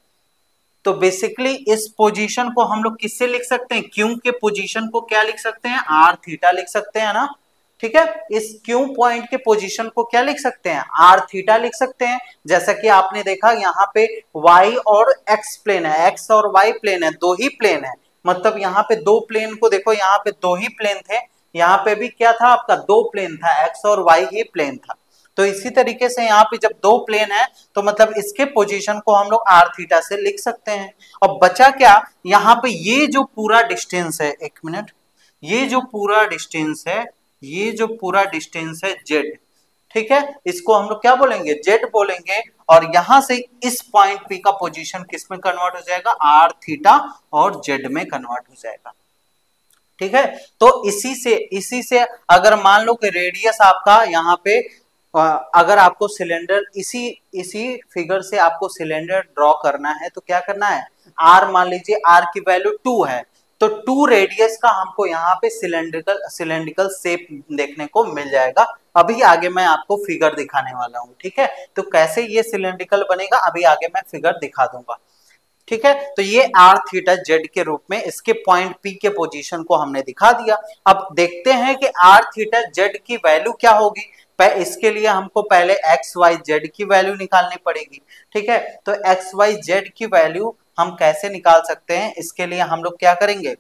तो बेसिकली इस पोजीशन को हम लोग किससे लिख सकते हैं, क्यू के पोजीशन को क्या लिख सकते हैं, आर थीटा लिख सकते हैं ना, ठीक है। इस क्यू पॉइंट के पोजीशन को क्या लिख सकते हैं, आर थीटा लिख सकते हैं। जैसा कि आपने देखा यहाँ पे वाई और एक्स प्लेन है, एक्स और वाई प्लेन है, दो ही प्लेन है। मतलब यहाँ पे दो प्लेन को देखो, यहाँ पे दो ही प्लेन थे, यहाँ पे भी क्या था आपका, दो प्लेन था, एक्स और वाई ही प्लेन था। तो इसी तरीके से यहाँ पे जब दो प्लेन है तो मतलब इसके पोजीशन को हम लोग आर थीटा से लिख सकते हैं। और बचा क्या, यहाँ पे ये जो पूरा डिस्टेंस है, एक मिनट, ये जो पूरा डिस्टेंस है, ये जो पूरा डिस्टेंस है जेड, ठीक है, इसको हम लोग क्या बोलेंगे, जेड बोलेंगे। और यहां से इस पॉइंट पी का पोजीशन किस में कन्वर्ट हो जाएगा, आर थीटा और जेड में कन्वर्ट हो जाएगा, ठीक है। तो इसी से अगर मान लो कि रेडियस आपका यहाँ पे अगर आपको सिलेंडर इसी इसी फिगर से आपको सिलेंडर ड्रॉ करना है तो क्या करना है, आर मान लीजिए, आर की वैल्यू 2 है, तो 2 रेडियस का हमको यहाँ पे सिलेंड्रिकल शेप देखने को मिल जाएगा। अभी आगे मैं आपको फिगर दिखाने वाला हूँ, ठीक है। तो कैसे ये सिलेंड्रिकल बनेगा अभी आगे मैं फिगर दिखा दूंगा, ठीक है। तो ये आर थीटा जेड के रूप में इसके पॉइंट पी के पोजीशन को हमने दिखा दिया। अब देखते हैं कि आर थीटा जेड की वैल्यू क्या होगी। इसके लिए हमको पहले एक्स वाई जेड की वैल्यू निकालनी पड़ेगी, ठीक है। तो एक्स वाई जेड की वैल्यू हम कैसे निकाल सकते हैं, इसके लिए हम लोग क्या करेंगे,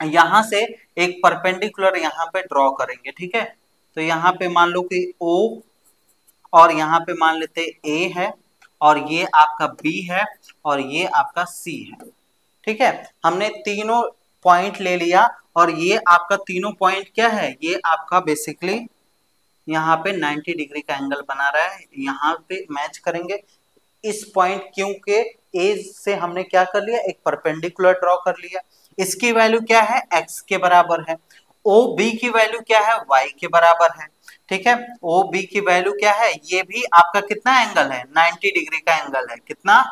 यहां से एक परपेंडिकुलर यहाँ पे ड्रॉ करेंगे, ठीक है। तो यहाँ पे मान लो कि ओ, और यहाँ पे मान लेते ए है, और ये आपका बी है, और ये आपका सी है, ठीक है। हमने तीनों पॉइंट ले लिया, और ये आपका तीनों पॉइंट क्या है, ये आपका बेसिकली यहाँ पे 90 डिग्री का एंगल बना रहा है, यहाँ पे मैच करेंगे। इस पॉइंट क्यू के एज से हमने क्या कर लिया, एक परपेंडिकुलर ड्रॉ कर लिया। इसकी वैल्यू क्या है, एक्स के बराबर है। ओ बी की वैल्यू क्या है, वाई के बराबर है, ठीक है। ओ बी की वैल्यू क्या है, ये भी आपका कितना एंगल है, 90 डिग्री का एंगल है, कितना,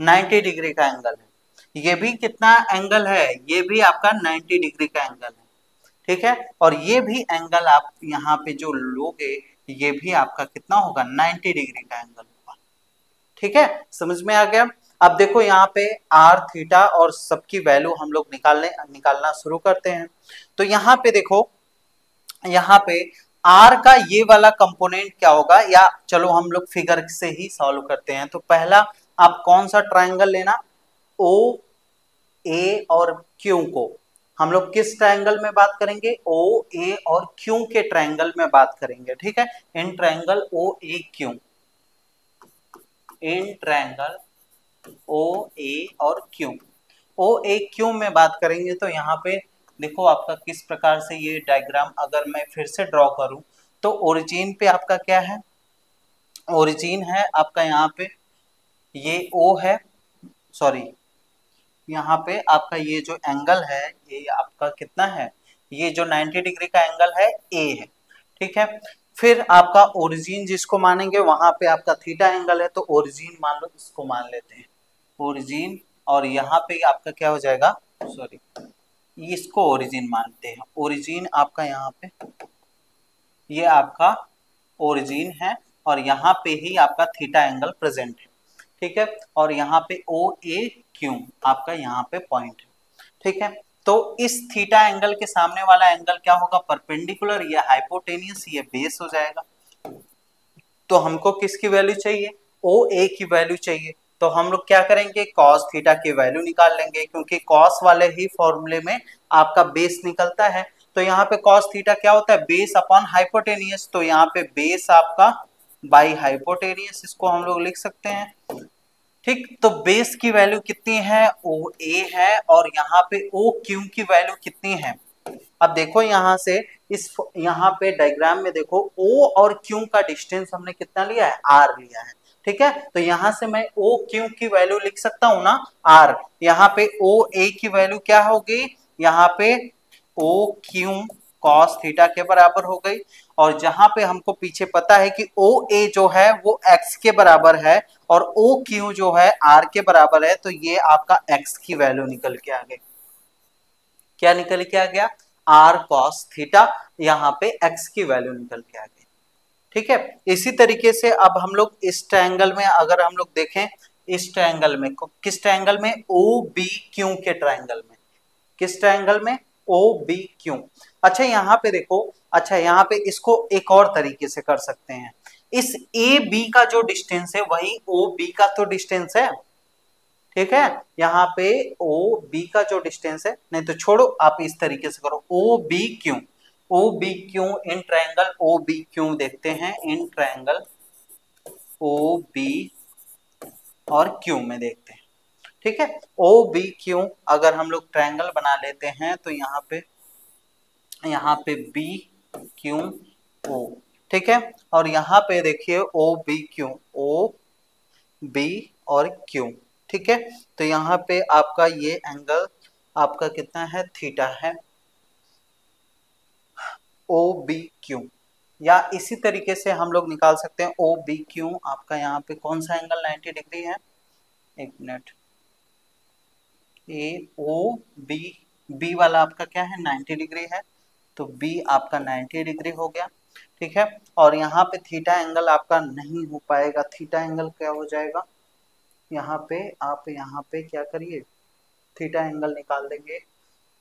90 डिग्री का एंगल है। ये भी कितना एंगल है, ये भी आपका 90 डिग्री का एंगल है, ठीक है। और ये भी एंगल आप यहाँ पे जो लोगे, ये भी आपका कितना होगा, 90 डिग्री का एंगल होगा, ठीक है। समझ में आ गया। अब देखो यहाँ पे आर थीटा और सबकी वैल्यू हम लोग निकालना शुरू करते हैं। तो यहाँ पे देखो, यहाँ पे आर का ये वाला कंपोनेंट क्या होगा, या चलो हम लोग फिगर से ही सॉल्व करते हैं। तो पहला आप कौन सा ट्राइंगल लेना, ओ ए और क्यू को हम लोग किस ट्रायंगल में बात करेंगे, ओ ए और क्यू के ट्रायंगल में बात करेंगे, ठीक है। In triangle O A Q, in triangle O A और क्यू, ओ ए क्यू में बात करेंगे। तो यहाँ पे देखो आपका किस प्रकार से ये डायग्राम अगर मैं फिर से ड्रॉ करूं, तो ओरिजिन पे आपका क्या है, ओरिजिन है आपका यहाँ पे ये ओ है, सॉरी, यहाँ पे आपका ये जो एंगल है ये आपका कितना है, ये जो 90 डिग्री का एंगल है ए है, ठीक है। फिर आपका ओरिजिन जिसको मानेंगे वहां पे आपका थीटा एंगल है, तो ओरिजिन मान लो, इसको मान लेते हैं ओरिजिन, और यहाँ पे आपका क्या हो जाएगा, सॉरी, इसको ओरिजिन मानते हैं। ओरिजिन आपका यहाँ पे ये आपका ओरिजिन है, और यहाँ पे ही आपका थीटा एंगल प्रेजेंट है, ठीक है। और यहाँ पे ओ ए क्यू आपका यहाँ पे पॉइंट है, ठीक है। तो इस थीटा एंगल के सामने वाला एंगल क्या होगा, परपेंडिकुलर, या हाइपोटेनियस, ये बेस हो जाएगा। तो हमको किसकी वैल्यू चाहिए, ओ ए की वैल्यू चाहिए। तो हम लोग क्या करेंगे, कॉस थीटा की वैल्यू निकाल लेंगे, क्योंकि कॉस वाले ही फॉर्मूले में आपका बेस निकलता है। तो यहाँ पे कॉस थीटा क्या होता है, बेस अपॉन हाइपोटेनियस। तो यहाँ पे बेस आपका बाई हाइपोटेनियस, इसको हम लोग लिख सकते हैं, ठीक। तो बेस की वैल्यू कितनी है, ओ ए है, और यहाँ पे ओ क्यू की वैल्यू कितनी है। अब देखो यहाँ से इस यहाँ पे डायग्राम में देखो ओ और क्यू का डिस्टेंस हमने कितना लिया है, आर लिया है, ठीक है। तो यहाँ से मैं ओ क्यू की वैल्यू लिख सकता हूँ ना, आर। यहाँ पे ओ ए की वैल्यू क्या होगी, यहाँ पे ओ क्यू कॉस थीटा के बराबर हो गई। और जहां पे हमको पीछे पता है कि ओ ए जो है वो एक्स के बराबर है और ओ क्यू जो है आर के बराबर है, तो ये आपका एक्स की वैल्यू निकल के आ गई। क्या निकल के आ गया? आर कॉस थीटा, यहाँ पे एक्स की वैल्यू निकल के आ गई। ठीक है, इसी तरीके से अब हम लोग इस ट्रायंगल में अगर हम लोग देखें, इस ट्रायंगल में किस ट्रायंगल में? ओ बी क्यू के ट्रायंगल में। किस ट्रायंगल में? O B Q. अच्छा यहाँ पे देखो, अच्छा यहाँ पे इसको एक और तरीके से कर सकते हैं। इस ए बी का जो डिस्टेंस है वही ओ बी का तो डिस्टेंस है। ठीक है, यहाँ पे ओ बी का जो डिस्टेंस है, नहीं तो छोड़ो, आप इस तरीके से करो, O B Q. O B Q in triangle O B Q देखते हैं, इन ट्रायंगल ओ बी और क्यू में देखते हैं। ठीक है, ओ बी क्यू अगर हम लोग ट्रायंगल बना लेते हैं तो यहाँ पे बी क्यू ओ, ठीक है, और यहाँ पे देखिए O B Q, O B और क्यू। ठीक है, तो यहाँ पे आपका ये एंगल आपका कितना है? थीटा है, ओ बी क्यू। या इसी तरीके से हम लोग निकाल सकते हैं ओ बी क्यू आपका यहाँ पे कौन सा एंगल 90 डिग्री है? एक मिनट, ए ओ बी, बी वाला आपका क्या है? 90 डिग्री है, तो बी आपका 90 डिग्री हो गया। ठीक है, और यहाँ पे थीटा एंगल आपका नहीं हो पाएगा, थीटा एंगल क्या हो जाएगा? यहाँ पे आप यहाँ पे क्या करिए, थीटा एंगल निकाल देंगे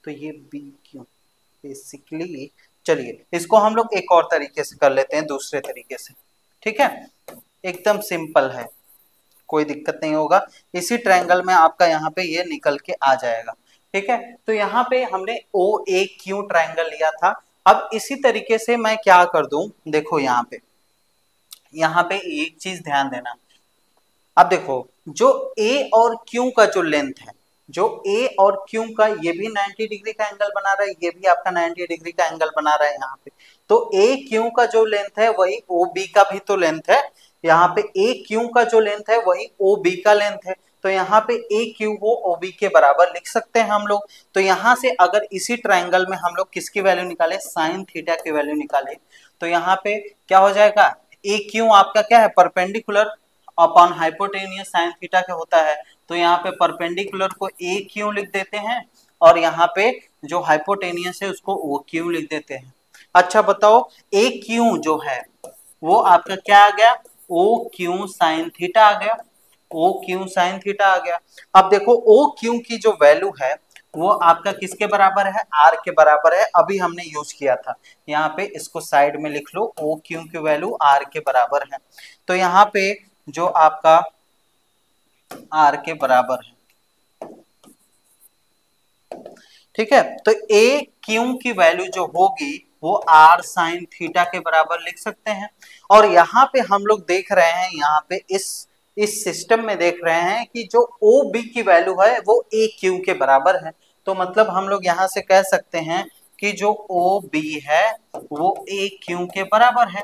तो ये बी क्यू बेसिकली। चलिए इसको हम लोग एक और तरीके से कर लेते हैं, दूसरे तरीके से। ठीक है, एकदम सिंपल है, कोई दिक्कत नहीं होगा। इसी ट्रायंगल में आपका यहाँ पे ये निकल के आ जाएगा। ठीक है, तो यहाँ पे हमने ओ ए क्यू ट्रायंगल लिया था। अब इसी तरीके से मैं क्या कर दूं, देखो यहाँ पे एक चीज ध्यान देना। अब देखो जो ए और क्यू का जो लेंथ है, जो ए और क्यू का, ये भी 90 डिग्री का एंगल बना रहा है, ये भी आपका 90 डिग्री का एंगल बना रहा है यहाँ पे। तो ए क्यू का जो लेंथ है वही ओ बी का भी तो लेंथ है। यहाँ पे ए क्यू का जो लेंथ है वही ओ बी का लेंथ है। तो यहाँ पे ए क्यू को ओ बी के बराबर लिख सकते हैं हम लोग। तो यहाँ से अगर इसी ट्रायंगल में हम लोग किसकी वैल्यू निकाले? साइन थीटा की वैल्यू निकाले, तो यहाँ पे क्या हो जाएगा? ए क्यू आपका क्या है? Perpendicular upon hypotenuse sine theta के होता है। तो यहाँ पे परपेंडिकुलर को ए क्यू लिख देते हैं और यहाँ पे जो हाइपोटेनियस है उसको ओ क्यू लिख देते हैं। अच्छा बताओ, ए क्यू जो है वो आपका क्या आ गया? ओ क्यू साइन थीटा आ गया, ओ क्यू साइन थीटा आ गया। अब देखो ओ क्यू की जो वैल्यू है वो आपका किसके बराबर है? आर के बराबर है, अभी हमने यूज किया था। यहाँ पे इसको साइड में लिख लो, ओ क्यू की वैल्यू आर के बराबर है। तो यहाँ पे जो आपका आर के बराबर है, ठीक है, तो ए क्यू की वैल्यू जो होगी वो आर साइन थीटा के बराबर लिख सकते हैं। और यहाँ पे हम लोग देख रहे हैं, यहाँ पे इस सिस्टम में देख रहे हैं कि जो ओ बी की वैल्यू है वो ए क्यू के बराबर है। तो मतलब हम लोग यहाँ से कह सकते हैं कि जो ओ बी है वो ए क्यू के बराबर है,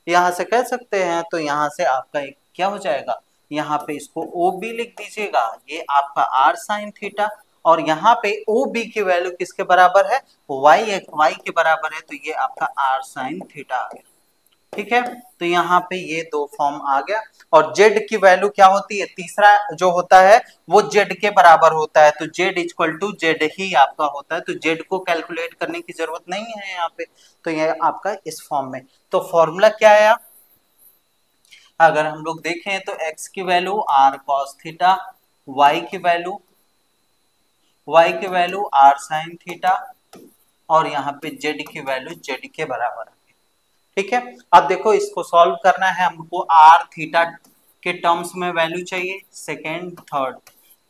यहाँ से कह सकते हैं। तो यहाँ से आपका एक क्या हो जाएगा? यहाँ पे इसको ओ बी लिख दीजिएगा, ये आपका आर साइन थीटा। और यहाँ पे ओ बी की वैल्यू किसके बराबर है? वाई के बराबर है, तो ये आपका आर साइन थीटा आ गया। ठीक है, तो यहाँ पे ये दो फॉर्म आ गया। और जेड की वैल्यू क्या होती है? तीसरा जो होता है वो जेड के बराबर होता है, तो जेड इक्वल टू जेड ही आपका होता है। तो जेड को कैलकुलेट करने की जरूरत नहीं है यहाँ पे, तो ये आपका इस फॉर्म में। तो फॉर्मूला क्या आया? अगर हम लोग देखें तो x की value r cos theta, y की वैल्यू आर साइन थीटा, और यहाँ पे z की वैल्यू z के बराबर है। ठीक है, अब देखो इसको सॉल्व करना है हमको, आर थीटा के टर्म्स में वैल्यू चाहिए, सेकेंड थर्ड।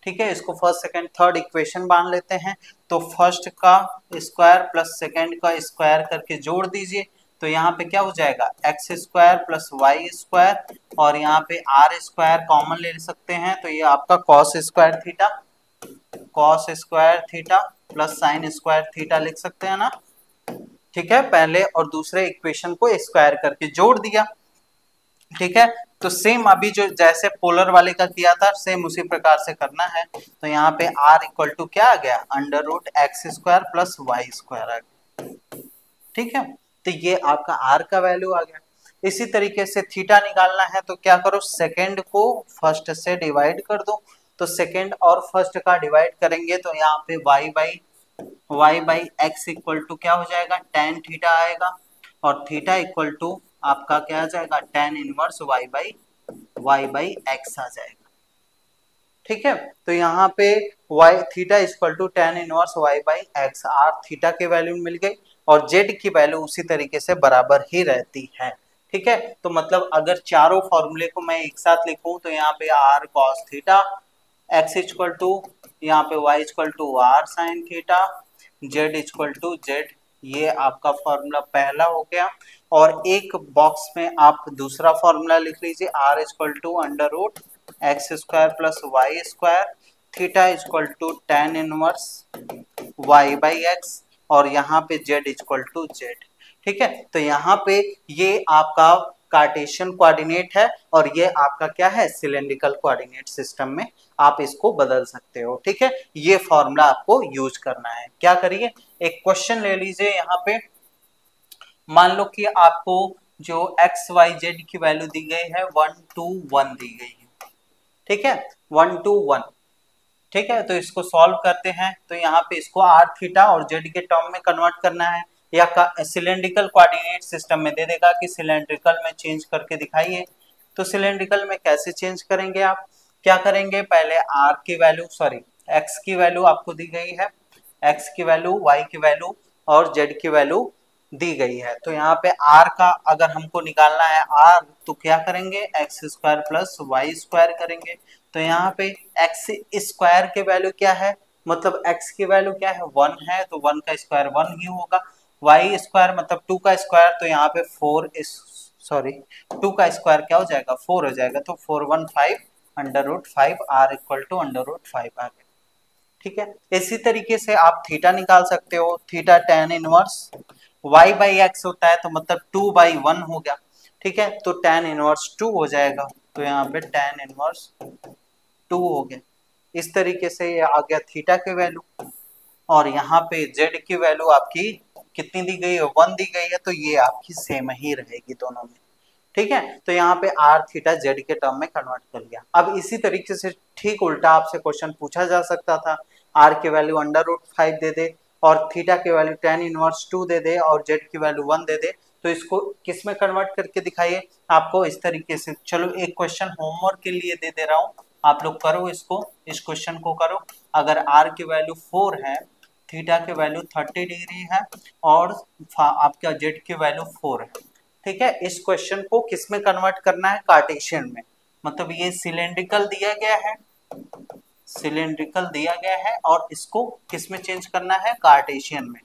ठीक है, इसको फर्स्ट सेकेंड थर्ड इक्वेशन बांध लेते हैं। तो फर्स्ट का स्क्वायर प्लस सेकेंड का स्क्वायर करके जोड़ दीजिए, तो यहाँ पे क्या हो जाएगा? X square plus Y square, और यहाँ पे आर स्क्वायर कॉमन ले सकते हैं, तो ये आपका cos square theta plus sine square theta लिख सकते हैं ना। ठीक है, पहले और दूसरे इक्वेशन को स्क्वायर करके जोड़ दिया। ठीक है, तो सेम अभी जो जैसे पोलर वाले का किया था सेम उसी प्रकार से करना है। तो यहाँ पे r इक्वल टू क्या आ गया? Under root x square plus Y square आ गया। ठीक है, तो ये आपका आर का वैल्यू आ गया। इसी तरीके से थीटा निकालना है तो क्या करो, सेकेंड को फर्स्ट से डिवाइड कर दो। तो सेकेंड और फर्स्ट का डिवाइड करेंगे तो यहाँ पे y by x equal to क्या हो जाएगा, टेन थीटा आएगा, और थीटा इक्वल टू आपका क्या आ जाएगा, tan inverse y by X आ जाएगा। ठीक है, तो यहाँ पे y theta equal to tan inverse y by X, R theta की वैल्यू मिल गई और z की वैल्यू उसी तरीके से बराबर ही रहती है। ठीक है, तो मतलब अगर चारों फॉर्मूले को मैं एक साथ लिखूं तो यहाँ पे r cos theta, x equal to यहाँ पे y equal to r sin theta, z equal to z, ये आपका फॉर्मूला पहला हो गया। और एक बॉक्स में आप दूसरा फॉर्मूला लिख लीजिए, r equal to under root x square plus Y square, theta equal to tan inverse y by x, और यहाँ पे z इक्वल टू z। ठीक है, तो यहाँ पे ये आपका कार्टेशियन कोऑर्डिनेट है और ये आपका क्या है, सिलेंड्रिकल कोऑर्डिनेट सिस्टम में आप इसको बदल सकते हो। ठीक है, ये फॉर्मूला आपको यूज करना है। क्या करिए, एक क्वेश्चन ले लीजिए यहाँ पे, मान लो कि आपको जो एक्स वाई जेड की वैल्यू दी गई है 1 2 1 दी गई है। ठीक है, 1 2 1। ठीक है, तो इसको सॉल्व करते हैं तो यहाँ पे इसको आर थीटा और जेड के टर्म में कन्वर्ट करना है, या सिलेंड्रिकल कोऑर्डिनेट सिस्टम में दे देगा कि सिलेंड्रिकल में चेंज करके दिखाइए। तो सिलेंड्रिकल में कैसे चेंज करेंगे, आप क्या करेंगे, पहले आर की वैल्यू, सॉरी एक्स की वैल्यू आपको दी गई है, एक्स की वैल्यू, वाई की वैल्यू और जेड की वैल्यू दी गई है। तो यहाँ पे आर का अगर हमको निकालना है आर, तो क्या करेंगे, x square plus Y square करेंगे। तो यहाँ पे एक्स स्क्वायर के वैल्यू क्या है, मतलब एक्स की वैल्यू क्या है, 1 है, तो 1 का स्क्वायर 1 ही होगा। वाई स्क्वायर मतलब 2 का स्क्वायर, तो यहाँ पे 4 सॉरी 2 का स्क्वायर क्या हो जाएगा, 4 हो जाएगा, तो 415 under root 5, r equal to under root 5 आ गया। ठीक है, इसी तरीके से आप थीटा निकाल सकते हो, theta tan inverse y by x होता है, तो मतलब 2 बाई 1 हो गया। ठीक है, तो tan इनवर्स 2 हो जाएगा, तो यहाँ पे tan इनवर्स 2 हो गया। इस तरीके से ये आ गया थीटा की वैल्यू, और यहाँ पे z की वैल्यू आपकी कितनी दी गई है, 1 दी गई है, तो ये आपकी सेम ही रहेगी दोनों में। ठीक है, तो यहाँ पे आर थीटा जेड के टर्म में कन्वर्ट कर लिया। अब इसी तरीके से ठीक उल्टा आपसे क्वेश्चन पूछा जा सकता था, आर की वैल्यू अंडर रूट 5 दे दे और थीटा की वैल्यू tan इनवर्स 2 दे दे और जेड की वैल्यू 1 दे दे, तो इसको किस में कन्वर्ट करके दिखाइए आपको इस तरीके से। चलो एक क्वेश्चन होमवर्क के लिए दे दे रहा हूँ, आप लोग करो इसको, इस क्वेश्चन को करो। अगर आर की वैल्यू 4 है, थीटा की वैल्यू 30 डिग्री है और आपका जेड की वैल्यू 4 है। ठीक है, इस क्वेश्चन को किस में कन्वर्ट करना है, कार्टेशियन में। मतलब ये सिलेंड्रिकल दिया गया है, सिलेंड्रिकल दिया गया है और इसको किस में चेंज करना है, कार्टेशियन में।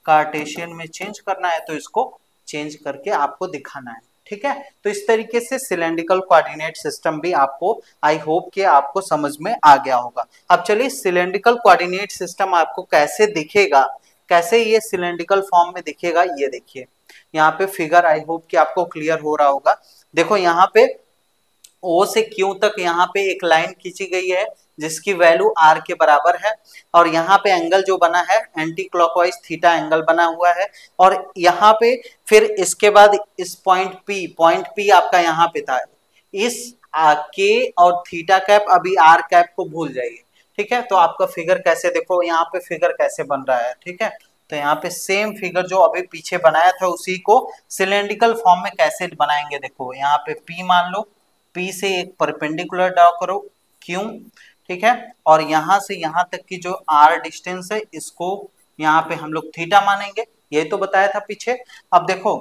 कार्टेशियन में चेंज करना है तो इसको चेंज करके आपको दिखाना है। ठीक है, तो इस तरीके से सिलेंड्रिकल कोऑर्डिनेट सिस्टम भी आपको, आई होप कि आपको समझ में आ गया होगा। अब चलिए सिलेंड्रिकल कोऑर्डिनेट सिस्टम आपको कैसे दिखेगा, कैसे ये सिलेंड्रिकल फॉर्म में दिखेगा, ये देखिए यहाँ पे फिगर, आई होप कि आपको क्लियर हो रहा होगा। देखो यहाँ पे ओ से क्यू तक यहाँ पे एक लाइन खींची गई है जिसकी वैल्यू आर के बराबर है, और यहाँ पे एंगल जो बना है एंटी क्लॉकवाइज थीटा एंगल बना हुआ है। और यहाँ पे फिर इसके बाद इस पॉइंट पी आपका यहाँ पे था, इस के और थीटा कैप, अभी आर कैप को भूल जाइए। ठीक है, तो आपका फिगर कैसे, देखो यहाँ पे फिगर कैसे बन रहा है। ठीक है, तो यहाँ पे सेम फिगर जो अभी पीछे बनाया था उसी को सिलेंड्रिकल फॉर्म में कैसे बनाएंगे, देखो यहाँ पे P मान लो, P से एक परपेंडिकुलर ड्रॉ करो Q। ठीक है, और यहाँ से यहाँ तक की जो R डिस्टेंस है इसको यहाँ पे हम लोग थीटा मानेंगे, ये तो बताया था पीछे। अब देखो,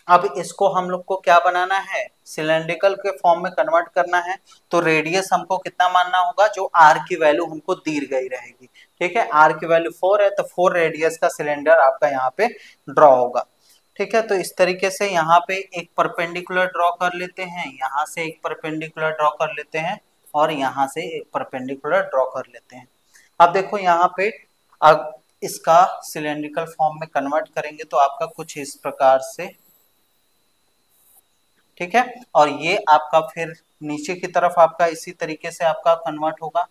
अब इसको हम लोग को क्या बनाना है, सिलेंड्रिकल के फॉर्म में कन्वर्ट करना है, तो रेडियस हमको कितना मानना होगा, जो आर की वैल्यू हमको दी गई रहेगी। ठीक है, आर की वैल्यू 4 है, तो 4 रेडियस का सिलेंडर आपका यहाँ पे ड्रॉ होगा। ठीक है, तो इस तरीके से यहाँ पे एक परपेंडिकुलर ड्रॉ कर लेते हैं, यहाँ से एक परपेंडिकुलर ड्रॉ कर लेते हैं और यहाँ से एक परपेंडिकुलर ड्रॉ कर लेते हैं। अब देखो यहाँ पे अब इसका सिलेंड्रिकल फॉर्म में कन्वर्ट करेंगे तो आपका कुछ इस प्रकार से, ठीक है, और ये आपका फिर नीचे की तरफ आपका इसी तरीके से आपका कन्वर्ट होगा।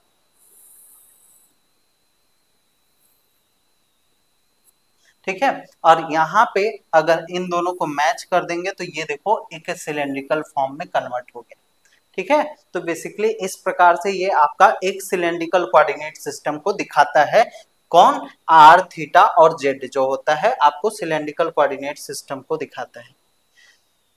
ठीक है। और यहाँ पे अगर इन दोनों को मैच कर देंगे तो ये देखो एक सिलेंड्रिकल फॉर्म में कन्वर्ट हो गया। ठीक है, तो बेसिकली इस प्रकार से ये आपका एक सिलेंड्रिकल कोऑर्डिनेट सिस्टम को दिखाता है। कौन? आर, थीटा और जेड जो होता है आपको सिलेंड्रिकल कोऑर्डिनेट सिस्टम को दिखाता है।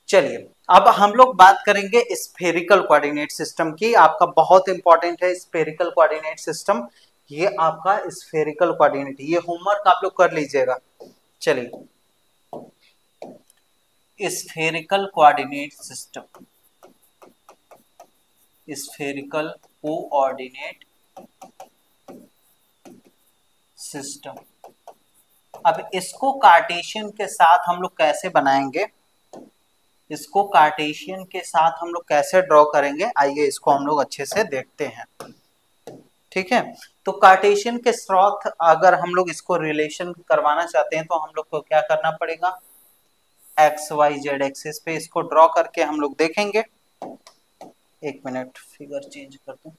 चलिए अब हम लोग बात करेंगे स्फेरिकल कोऑर्डिनेट सिस्टम की। आपका बहुत इंपॉर्टेंट है स्फेरिकल कोऑर्डिनेट सिस्टम। ये आपका स्फेरिकल कोऑर्डिनेट, ये होमवर्क आप लोग कर लीजिएगा। चलिए spherical coordinate system, spherical coordinate system. अब इसको कार्टेशियन के साथ हम लोग कैसे बनाएंगे, इसको कार्टेशियन के साथ हम लोग कैसे ड्रॉ करेंगे, आइए इसको हम लोग अच्छे से देखते हैं। ठीक है, तो कार्टेशियन के साथ अगर हम लोग इसको रिलेशन करवाना चाहते हैं तो हम लोग को क्या करना पड़ेगा, एक्स वाई जेड एक्सिस पे इसको ड्रॉ करके हम लोग देखेंगे। एक मिनट फिगर चेंज कर दूं।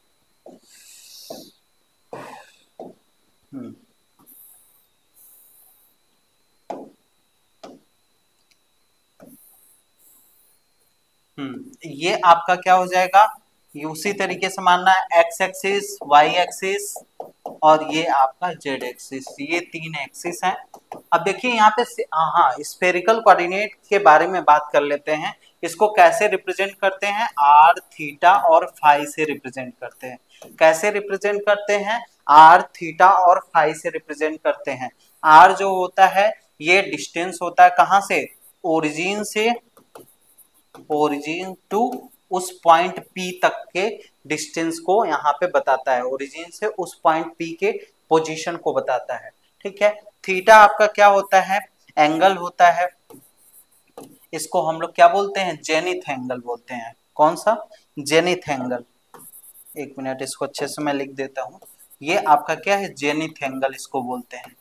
ये आपका क्या हो जाएगा, उसी तरीके से मानना है एक्स एक्सिस, वाई एक्सिस और ये आपका जेड एक्सिस, ये तीन एक्सिस हैं। अब देखिए यहाँ पे हाँ स्फेरिकल कोऑर्डिनेट के बारे में बात कर लेते हैं। इसको कैसे रिप्रेजेंट करते हैं, आर, थीटा और फाई से रिप्रेजेंट करते हैं। कैसे रिप्रेजेंट करते हैं, आर, थीटा और फाई से रिप्रेजेंट करते हैं। आर जो होता है ये डिस्टेंस होता है कहां से, ओरिजिन से, ओरिजिन टू उस पॉइंट P तक के डिस्टेंस को यहाँ पे बताता है, ओरिजिन से उस पॉइंट P के पोजीशन को बताता है। ठीक है, थीटा आपका क्या होता है, एंगल होता है। इसको हम लोग क्या बोलते हैं, जेनिथ एंगल बोलते हैं। कौन सा, जेनिथ एंगल। एक मिनट इसको अच्छे से मैं लिख देता हूँ। ये आपका क्या है, जेनिथ एंगल इसको बोलते हैं,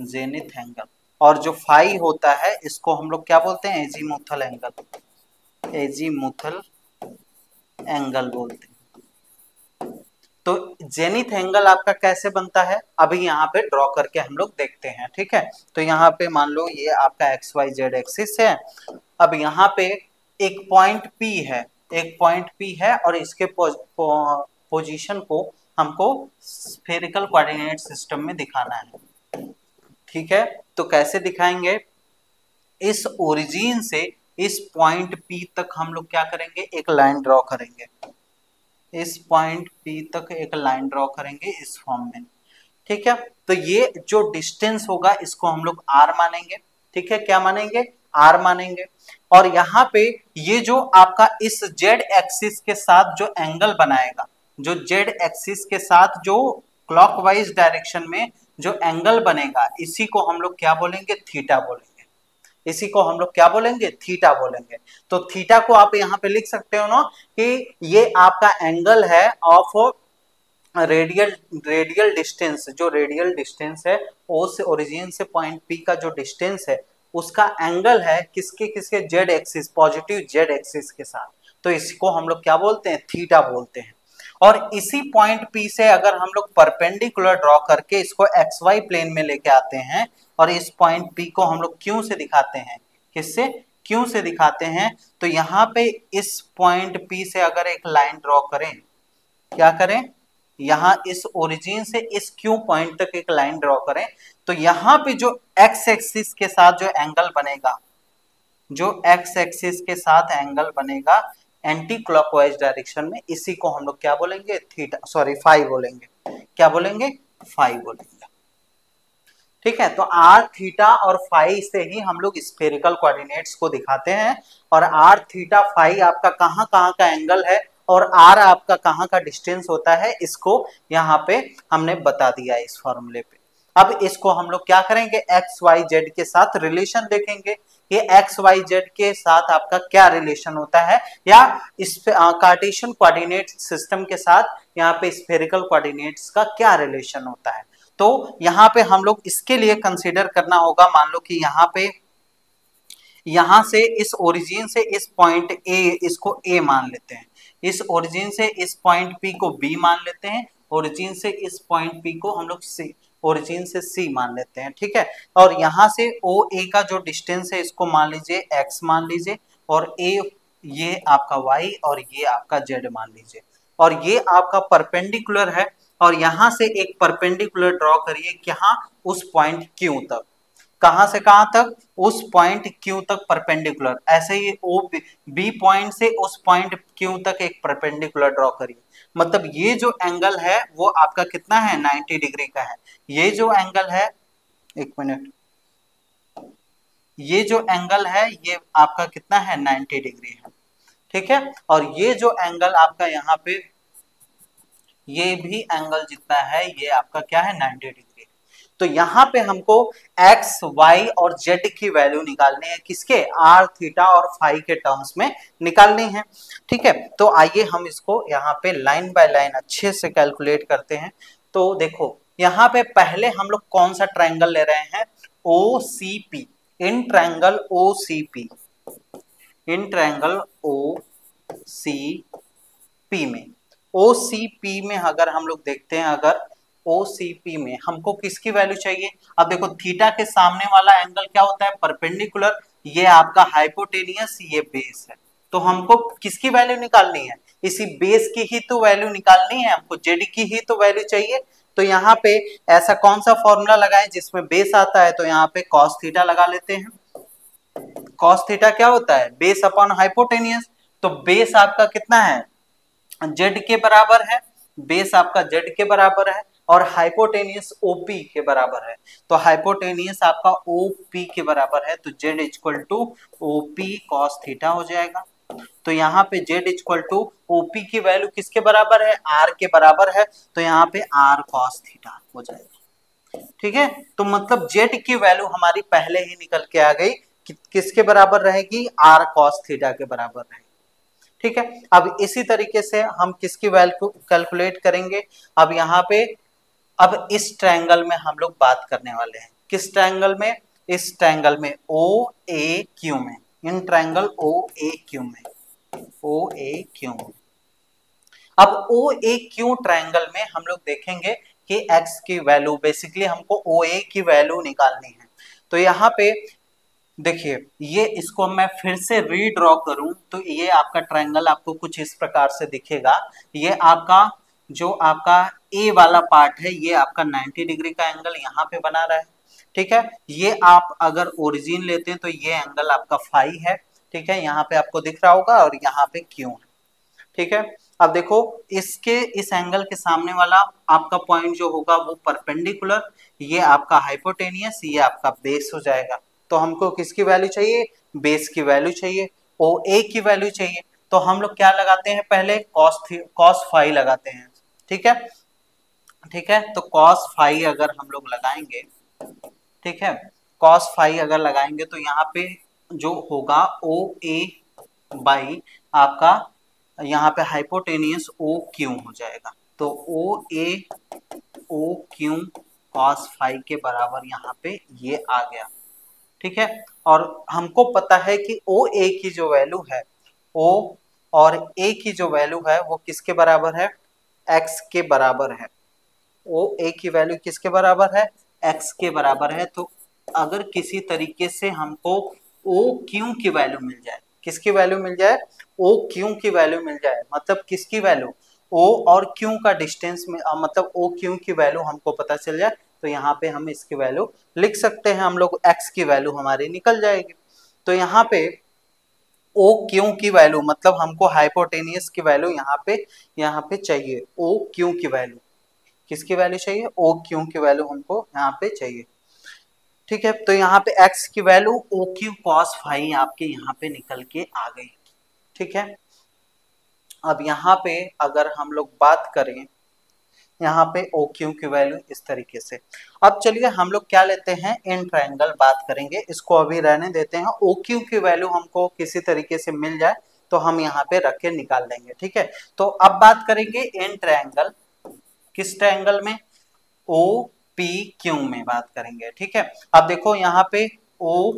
जेनिथ एंगल। और जो फाई होता है इसको हम लोग क्या बोलते हैं, एजीमुथल एंगल, एजीमुथल एंगल बोलते हैं। तो जेनिथ एंगल आपका कैसे बनता है, अभी यहाँ पे ड्रॉ करके हम लोग देखते हैं। ठीक है, तो यहाँ पे मान लो ये आपका एक्स वाई जेड एक्सिस है। अब यहाँ पे एक पॉइंट P है, एक पॉइंट P है और इसके पोजीशन को हमको स्फेरिकल कोऑर्डिनेट सिस्टम में दिखाना है। ठीक है, तो कैसे दिखाएंगे, इस ओरिजिन से इस पॉइंट P तक हम लोग क्या करेंगे, एक लाइन ड्रॉ करेंगे। इस पॉइंट P तक एक लाइन ड्रॉ करेंगे इस फॉर्म में। ठीक है, तो ये जो डिस्टेंस होगा इसको हम लोग R मानेंगे। ठीक है, क्या मानेंगे, R मानेंगे। और यहाँ पे ये जो आपका इस जेड एक्सिस के साथ जो एंगल बनाएगा, जो जेड एक्सिस के साथ जो क्लॉकवाइज डायरेक्शन में जो एंगल बनेगा, इसी को हम लोग क्या बोलेंगे, थीटा बोलेंगे। इसी को हम लोग क्या बोलेंगे, थीटा बोलेंगे। तो थीटा को आप यहाँ पे लिख सकते हो ना कि ये आपका एंगल है ऑफ रेडियल डिस्टेंस, जो रेडियल डिस्टेंस है ओ से ओरिजिन से पॉइंट P का जो डिस्टेंस है उसका एंगल है किसके किसके, Z axis, positive Z axis के साथ। तो इसको हम लोग क्या बोलते हैं, थीटा बोलते हैं। और इसी पॉइंट P से अगर हम लोग परपेंडिकुलर ड्रॉ करके इसको एक्स वाई प्लेन में लेके आते हैं और इस पॉइंट P को हम लोग क्यों से दिखाते हैं, किससे, क्यों से दिखाते हैं, तो यहाँ पे इस पॉइंट P से अगर एक लाइन ड्रॉ करें, क्या करें, यहाँ इस ओरिजिन से इस क्यू पॉइंट तक एक लाइन ड्रॉ करें, तो यहाँ पे जो एक्स एक्सिस के साथ जो एंगल बनेगा, जो एक्स एक्सिस के साथ एंगल बनेगा एंटी क्लॉकवाइज डायरेक्शन में, इसी को हम लोग क्या बोलेंगे, थीटा, सॉरी फाई बोलेंगे। क्या बोलेंगे, फाई बोलेंगे। ठीक है, तो आर, थीटा और फाई से ही हम लोग स्फेरिकल कोऑर्डिनेट्स को दिखाते हैं। और आर, थीटा, फाई आपका कहाँ कहाँ का एंगल है और आर आपका कहाँ का डिस्टेंस होता है, इसको यहाँ पे हमने बता दिया इस फॉर्मूले पे। अब इसको हम लोग क्या करेंगे, एक्स वाई जेड के साथ रिलेशन देखेंगे। ये एक्स वाई जेड के साथ आपका क्या रिलेशन होता है, या इस कार्टेशियन कोऑर्डिनेट सिस्टम के साथ यहाँ पे स्फेरिकल कोऑर्डिनेट्स का क्या रिलेशन होता है। तो यहाँ पे हम लोग इसके लिए कंसीडर करना होगा, मान लो कि यहाँ पे, यहाँ से इस ओरिजिन से इस पॉइंट ए, इसको ए मान लेते हैं, इस ओरिजिन से इस पॉइंट पी को बी मान लेते हैं, ओरिजिन से इस पॉइंट पी को हम लोग सी, ओरिजिन से सी मान लेते हैं, ठीक है। और यहाँ से ओ ए का जो डिस्टेंस है इसको मान लीजिए एक्स मान लीजिए, और ए ये आपका y और ये आपका z मान लीजिए, और ये आपका परपेंडिकुलर है, और यहां से एक परपेंडिकुलर ड्रॉ करिए यहाँ उस पॉइंट Q तक। कहां से कहां तक? उस पॉइंट Q तक परपेंडिकुलर। ऐसे ही ओ बी पॉइंट से उस पॉइंट Q तक एक परपेंडिकुलर ड्रॉ करिए। मतलब ये जो एंगल है वो आपका कितना है? 90 डिग्री का है। ये जो एंगल है, एक मिनट, ये जो एंगल है ये आपका कितना है? 90 डिग्री है, ठीक है। और ये जो एंगल आपका यहाँ पे, ये भी एंगल जितना है ये आपका क्या है? 90 डिग्री। तो यहाँ पे हमको x, y और z की वैल्यू निकालनी है, किसके? r, थीटा और फाई के टर्म्स में निकालनी है, ठीक है। तो आइए हम इसको यहाँ पे लाइन बाय लाइन अच्छे से कैलकुलेट करते हैं। तो देखो यहाँ पे पहले हम लोग कौन सा ट्रायंगल ले रहे हैं? OCP, in triangle OCP, in triangle OCP में, OCP में अगर हम लोग देखते हैं, अगर OCP में हमको किसकी वैल्यू चाहिए? अब देखो थीटा के सामने वाला एंगल क्या होता है? परपेंडिकुलर। ये आपका हाइपोटेनियस, ये बेस है। तो हमको किसकी वैल्यू निकालनी है? इसी बेस की ही तो वैल्यू निकालनी है हमको, जेड की ही तो वैल्यू चाहिए। तो यहाँ पे ऐसा कौन सा फॉर्मूला लगाएं जिसमें बेस आता है? तो यहाँ पे कॉस थीटा लगा लेते हैं। कॉस थीटा क्या होता है? Base upon hypotenuse. तो बेस आपका कितना है? जेड के बराबर है, बेस आपका जेड के बराबर है, और हाइपोटेनियस ओपी के बराबर है। तो हाइपोटेनियस आपका ओपी के बराबर है, तो z equal to OP cos theta हो जाएगा। तो यहाँ पे जेड इक्वल टू ओपी की वैल्यू किसके बराबर है? आर के बराबर है, तो यहाँ पे आर कॉस थीटा हो जाएगा, ठीक है। तो मतलब जेड की वैल्यू हमारी पहले ही निकल के आ गई, किसके बराबर रहेगी? आर कॉस थीटा के बराबर रहेगी, ठीक है। अब इसी तरीके से हम किसकी वैल्यू कैलकुलेट करेंगे? अब यहाँ पे, अब इस ट्रायंगल में हम लोग बात करने वाले हैं। किस ट्रायंगल में? इस ट्रायंगल में ओ ए क्यू में, इन ट्रायंगल ओ ए क्यू में, ओ ए क्यू में। अब ओ ए क्यू ट्रायंगल में हम लोग देखेंगे कि एक्स की वैल्यू, बेसिकली हमको ओ ए की वैल्यू निकालनी है। तो यहाँ पे देखिए, ये इसको मैं फिर से रीड्रॉ करूं तो ये आपका ट्रायंगल आपको कुछ इस प्रकार से दिखेगा। ये आपका जो आपका ए वाला पार्ट है ये आपका 90 डिग्री का एंगल यहाँ पे बना रहा है, ठीक है। ये आप अगर ओरिजिन लेते हैं तो ये एंगल आपका फाई है, ठीक है, यहाँ पे आपको दिख रहा होगा, और यहाँ पे क्यू है, ठीक है। अब देखो इसके इस एंगल के सामने वाला आपका पॉइंट जो होगा वो परपेंडिकुलर, ये आपका हाइपोटेनियस, ये आपका बेस हो जाएगा। तो हमको किसकी वैल्यू चाहिए? बेस की वैल्यू चाहिए, ओ ए की वैल्यू चाहिए। तो हम लोग क्या लगाते हैं? पहले कॉस फाई लगाते हैं, ठीक है, ठीक है। तो कॉस फाई अगर हम लोग लगाएंगे, ठीक है, कॉस फाई अगर लगाएंगे तो यहाँ पे जो होगा ओ ए बाई आपका यहाँ पे हाइपोटेनियस ओ क्यू हो जाएगा। तो ओ क्यू कॉस फाई के बराबर यहाँ पे ये आ गया, ठीक है। और हमको पता है कि ओ ए की जो वैल्यू है, ओ और ए की जो वैल्यू है वो किसके बराबर है? एक्स के बराबर है। ओ ए की वैल्यू किसके बराबर है? एक्स के बराबर है। तो अगर किसी तरीके से हमको ओ क्यू की वैल्यू मिल जाए, किसकी वैल्यू मिल जाए? ओ क्यू की वैल्यू मिल जाए, मतलब किसकी वैल्यू? ओ और क्यू का डिस्टेंस में, मतलब ओ क्यू की वैल्यू हमको पता चल जाए, तो यहाँ पे हम इसकी वैल्यू लिख सकते हैं, हम लोग एक्स की वैल्यू हमारी निकल जाएगी। तो यहाँ पे ओ क्यू की वैल्यू, मतलब हमको हाइपोटेनियस की वैल्यू यहाँ पे चाहिए। ओ क्यू की वैल्यू किसकी वैल्यू चाहिए? ओ क्यू की वैल्यू हमको यहाँ पे चाहिए, ठीक है। तो यहाँ पे x की value O Q cos phi आपके यहाँ पे निकल के आ गई, ठीक है। अब यहाँ पे अगर हम लोग बात करें, यहाँ पे ओ क्यू की वैल्यू इस तरीके से। अब चलिए हम लोग क्या लेते हैं? इन ट्रायंगल बात करेंगे, इसको अभी रहने देते हैं। ओ क्यू की वैल्यू हमको किसी तरीके से मिल जाए तो हम यहाँ पे रख के निकाल लेंगे, ठीक है। तो अब बात करेंगे इन ट्रायंगल, किस ट्रायंगल में? ओ पी क्यू में बात करेंगे, ठीक है। अब देखो यहाँ पे ओ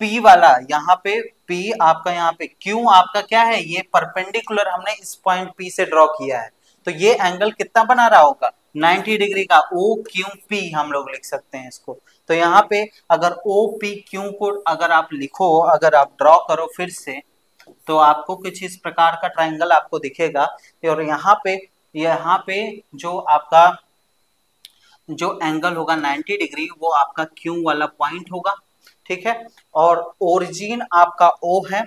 पी वाला, यहाँ पे पी आपका, यहाँ पे क्यू आपका क्या है? ये परपेंडिकुलर हमने इस पॉइंट पी से ड्रॉ किया है, तो ये एंगल कितना बना रहा होगा? 90 डिग्री का ओ क्यू पी हम लोग लिख सकते हैं इसको। तो यहाँ पे अगर ओ पी क्यू को अगर आप लिखो, अगर आप ड्रॉ करो फिर से, तो आपको कुछ इस प्रकार का ट्राइंगल आपको दिखेगा। और यहाँ पे जो आपका जो एंगल होगा 90 डिग्री वो आपका क्यू वाला पॉइंट होगा, ठीक है। और ओरिजिन आपका ओ है,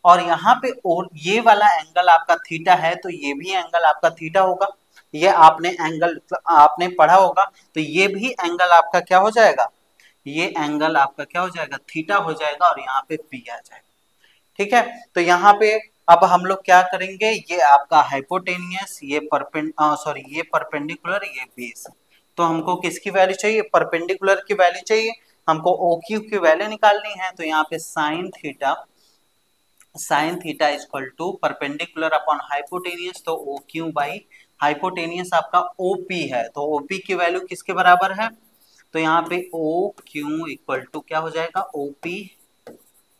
और यहाँ पे और ये वाला एंगल आपका थीटा है, तो ये भी एंगल आपका थीटा होगा। ये आपने एंगल आपने पढ़ा होगा, तो ये भी एंगल आपका क्या हो जाएगा, ये एंगल आपका क्या हो जाएगा, थीटा हो जाएगा, और यहाँ पे पी आ जाएगा, ठीक है। तो यहाँ पे अब हम लोग क्या करेंगे, ये आपका हाइपोटेनियस, ये ये परपेंडिकुलर, ये बेस। तो हमको किसकी वैल्यू चाहिए, परपेंडिकुलर की वैल्यू चाहिए, हमको ओ क्यू की वैल्यू निकालनी है। तो यहाँ पे sine theta equal to perpendicular upon hypotenuse, तो ओ क्यू बाई हाइपोटेनियस आपका ओपी है, तो ओपी की वैल्यू किसके बराबर है, तो यहाँ पे ओ क्यू इक्वल टू क्या हो जाएगा, ओपी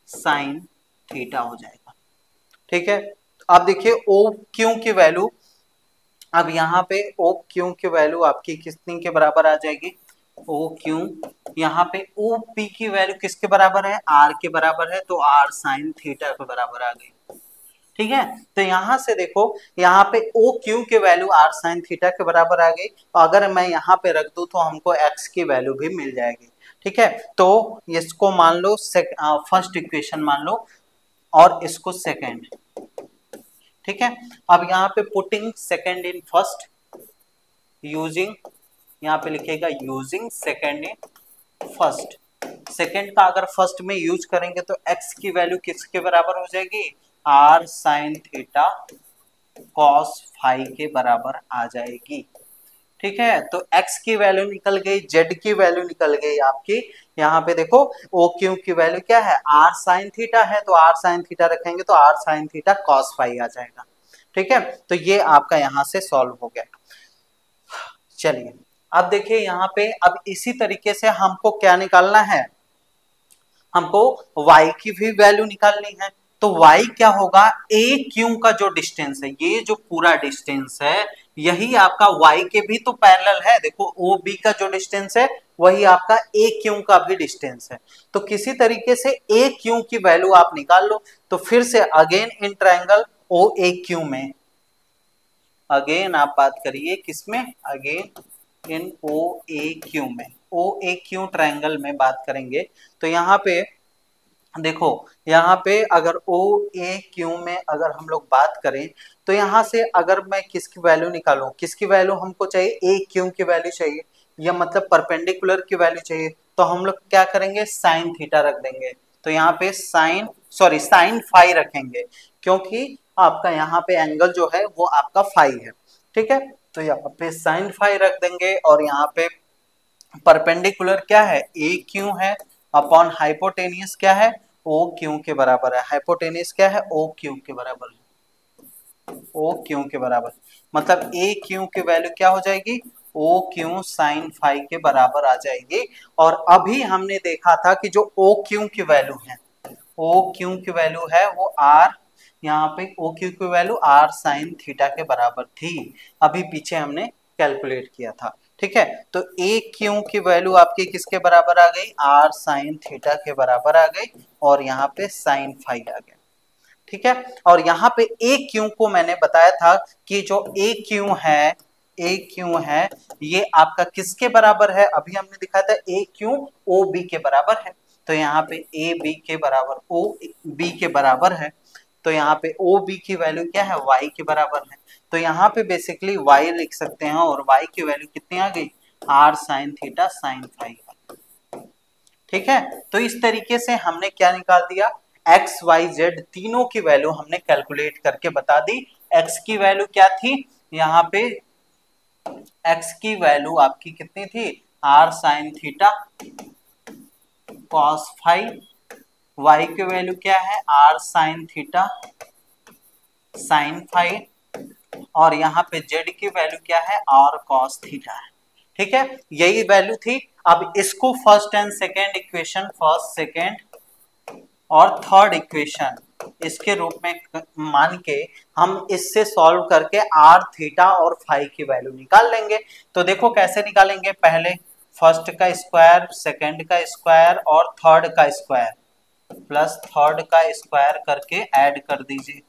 साइन थीटा हो जाएगा, ठीक है। अब देखिए ओ क्यू की वैल्यू, अब यहाँ पे ओ क्यू की वैल्यू आपकी कितनी के बराबर आ जाएगी, ओ क्यू, यहाँ पे ओ पी की वैल्यू किसके बराबर है, आर के बराबर है, तो आर साइन थीटा के बराबर आ गई, ठीक है। तो यहां से देखो, यहाँ पे ओ क्यू की वैल्यू आर साइन थीटा के बराबर आ गई, अगर मैं यहाँ पे रख दूं तो हमको एक्स की वैल्यू भी मिल जाएगी, ठीक है। तो इसको मान लो फर्स्ट इक्वेशन मान लो, और इसको सेकेंड, ठीक है। अब यहाँ पे putting second in first using, यहाँ पे लिखेगा using second in first, second का अगर फर्स्ट में यूज करेंगे तो एक्स की वैल्यू किसके बराबर हो जाएगी, r sine theta cos phi के बराबर आ जाएगी, ठीक है। तो x की वैल्यू निकल गई, z की वैल्यू निकल गई आपकी, यहाँ पे देखो ओ क्यू की वैल्यू क्या है, r साइन थीटा है, तो r साइन थीटा रखेंगे तो r sine theta cos phi आ जाएगा, ठीक है। तो ये आपका यहाँ से सॉल्व हो गया। चलिए अब देखिए यहाँ पे, अब इसी तरीके से हमको क्या निकालना है, हमको y की भी वैल्यू निकालनी है। तो y क्या होगा, ए क्यू का जो डिस्टेंस है, ये जो पूरा डिस्टेंस है, यही आपका y के भी तो पैरेलल है। देखो ओ बी का जो डिस्टेंस है वही आपका ए क्यू का भी डिस्टेंस है। तो किसी तरीके से ए क्यू की वैल्यू आप निकाल लो। तो फिर से again in triangle O A Q में, अगेन आप बात करिए किसमें, again in O A Q में, ओ ए क्यू ट्राइंगल में बात करेंगे। तो यहाँ पे देखो, यहाँ पे अगर ओ ए क्यू में अगर हम लोग बात करें, तो यहाँ से अगर मैं किसकी वैल्यू निकालूं, किसकी वैल्यू हमको चाहिए, ए क्यू की वैल्यू चाहिए, या मतलब परपेंडिकुलर की वैल्यू चाहिए। तो हम लोग क्या करेंगे, साइन थीटा रख देंगे। तो यहाँ पे साइन फाई रखेंगे, क्योंकि आपका यहाँ पे एंगल जो है वो आपका फाई है, ठीक है। तो यहाँ पे साइन फाई रख देंगे, और यहाँ पे परपेंडिकुलर क्या है, ए क्यू है, अपॉन हाइपोटेनियस क्या है, ओ क्यू के बराबर है। हाइपोटेनियस क्या है, ओ क्यू के बराबर है, ओ क्यू के बराबर, मतलब ए क्यू की वैल्यू क्या हो जाएगी, ओ क्यू साइन फाई के बराबर आ जाएगी। और अभी हमने देखा था कि जो ओ क्यू की वैल्यू है, ओ क्यू की वैल्यू है वो आर, यहाँ पे ओ क्यू की वैल्यू आर साइन थीटा के बराबर थी, अभी पीछे हमने कैलकुलेट किया था, ठीक है। तो ए क्यू की वैल्यू आपकी किसके बराबर आ गई, आर साइन थीटा के बराबर आ गई, और यहाँ पे साइन फाई आ गया, ठीक है। और यहाँ पे ए क्यू को मैंने बताया था कि जो ए क्यू है, ए क्यू है, ये आपका किसके बराबर है, अभी हमने दिखाया था ए क्यू ओ बी के बराबर है। तो यहाँ पे ए बी के बराबर, ओ बी के बराबर है, तो यहाँ पे ओ बी की वैल्यू क्या है, वाई के बराबर है। तो यहाँ पे बेसिकली y लिख सकते हैं, और y की वैल्यू कितनी आ गई, r sine theta sine phi, ठीक है। तो इस तरीके से हमने क्या निकाल दिया, x y z तीनों की वैल्यू हमने कैलकुलेट करके बता दी। x की वैल्यू क्या थी, यहाँ पे x की वैल्यू आपकी कितनी थी, r sine theta cos phi, y की वैल्यू क्या है, r sine theta sine phi, और यहाँ पे z की वैल्यू क्या है, r cos थीटा है, ठीक है। यही वैल्यू थी। अब इसको first and second equation, first second और थर्ड इक्वेशन इसके रूप में मान के हम इससे सॉल्व करके आर थीटा और फाई की वैल्यू निकाल लेंगे। तो देखो कैसे निकालेंगे, पहले फर्स्ट का स्क्वायर, सेकंड का स्क्वायर और थर्ड का स्क्वायर प्लस थर्ड का स्क्वायर करके ऐड कर दीजिए।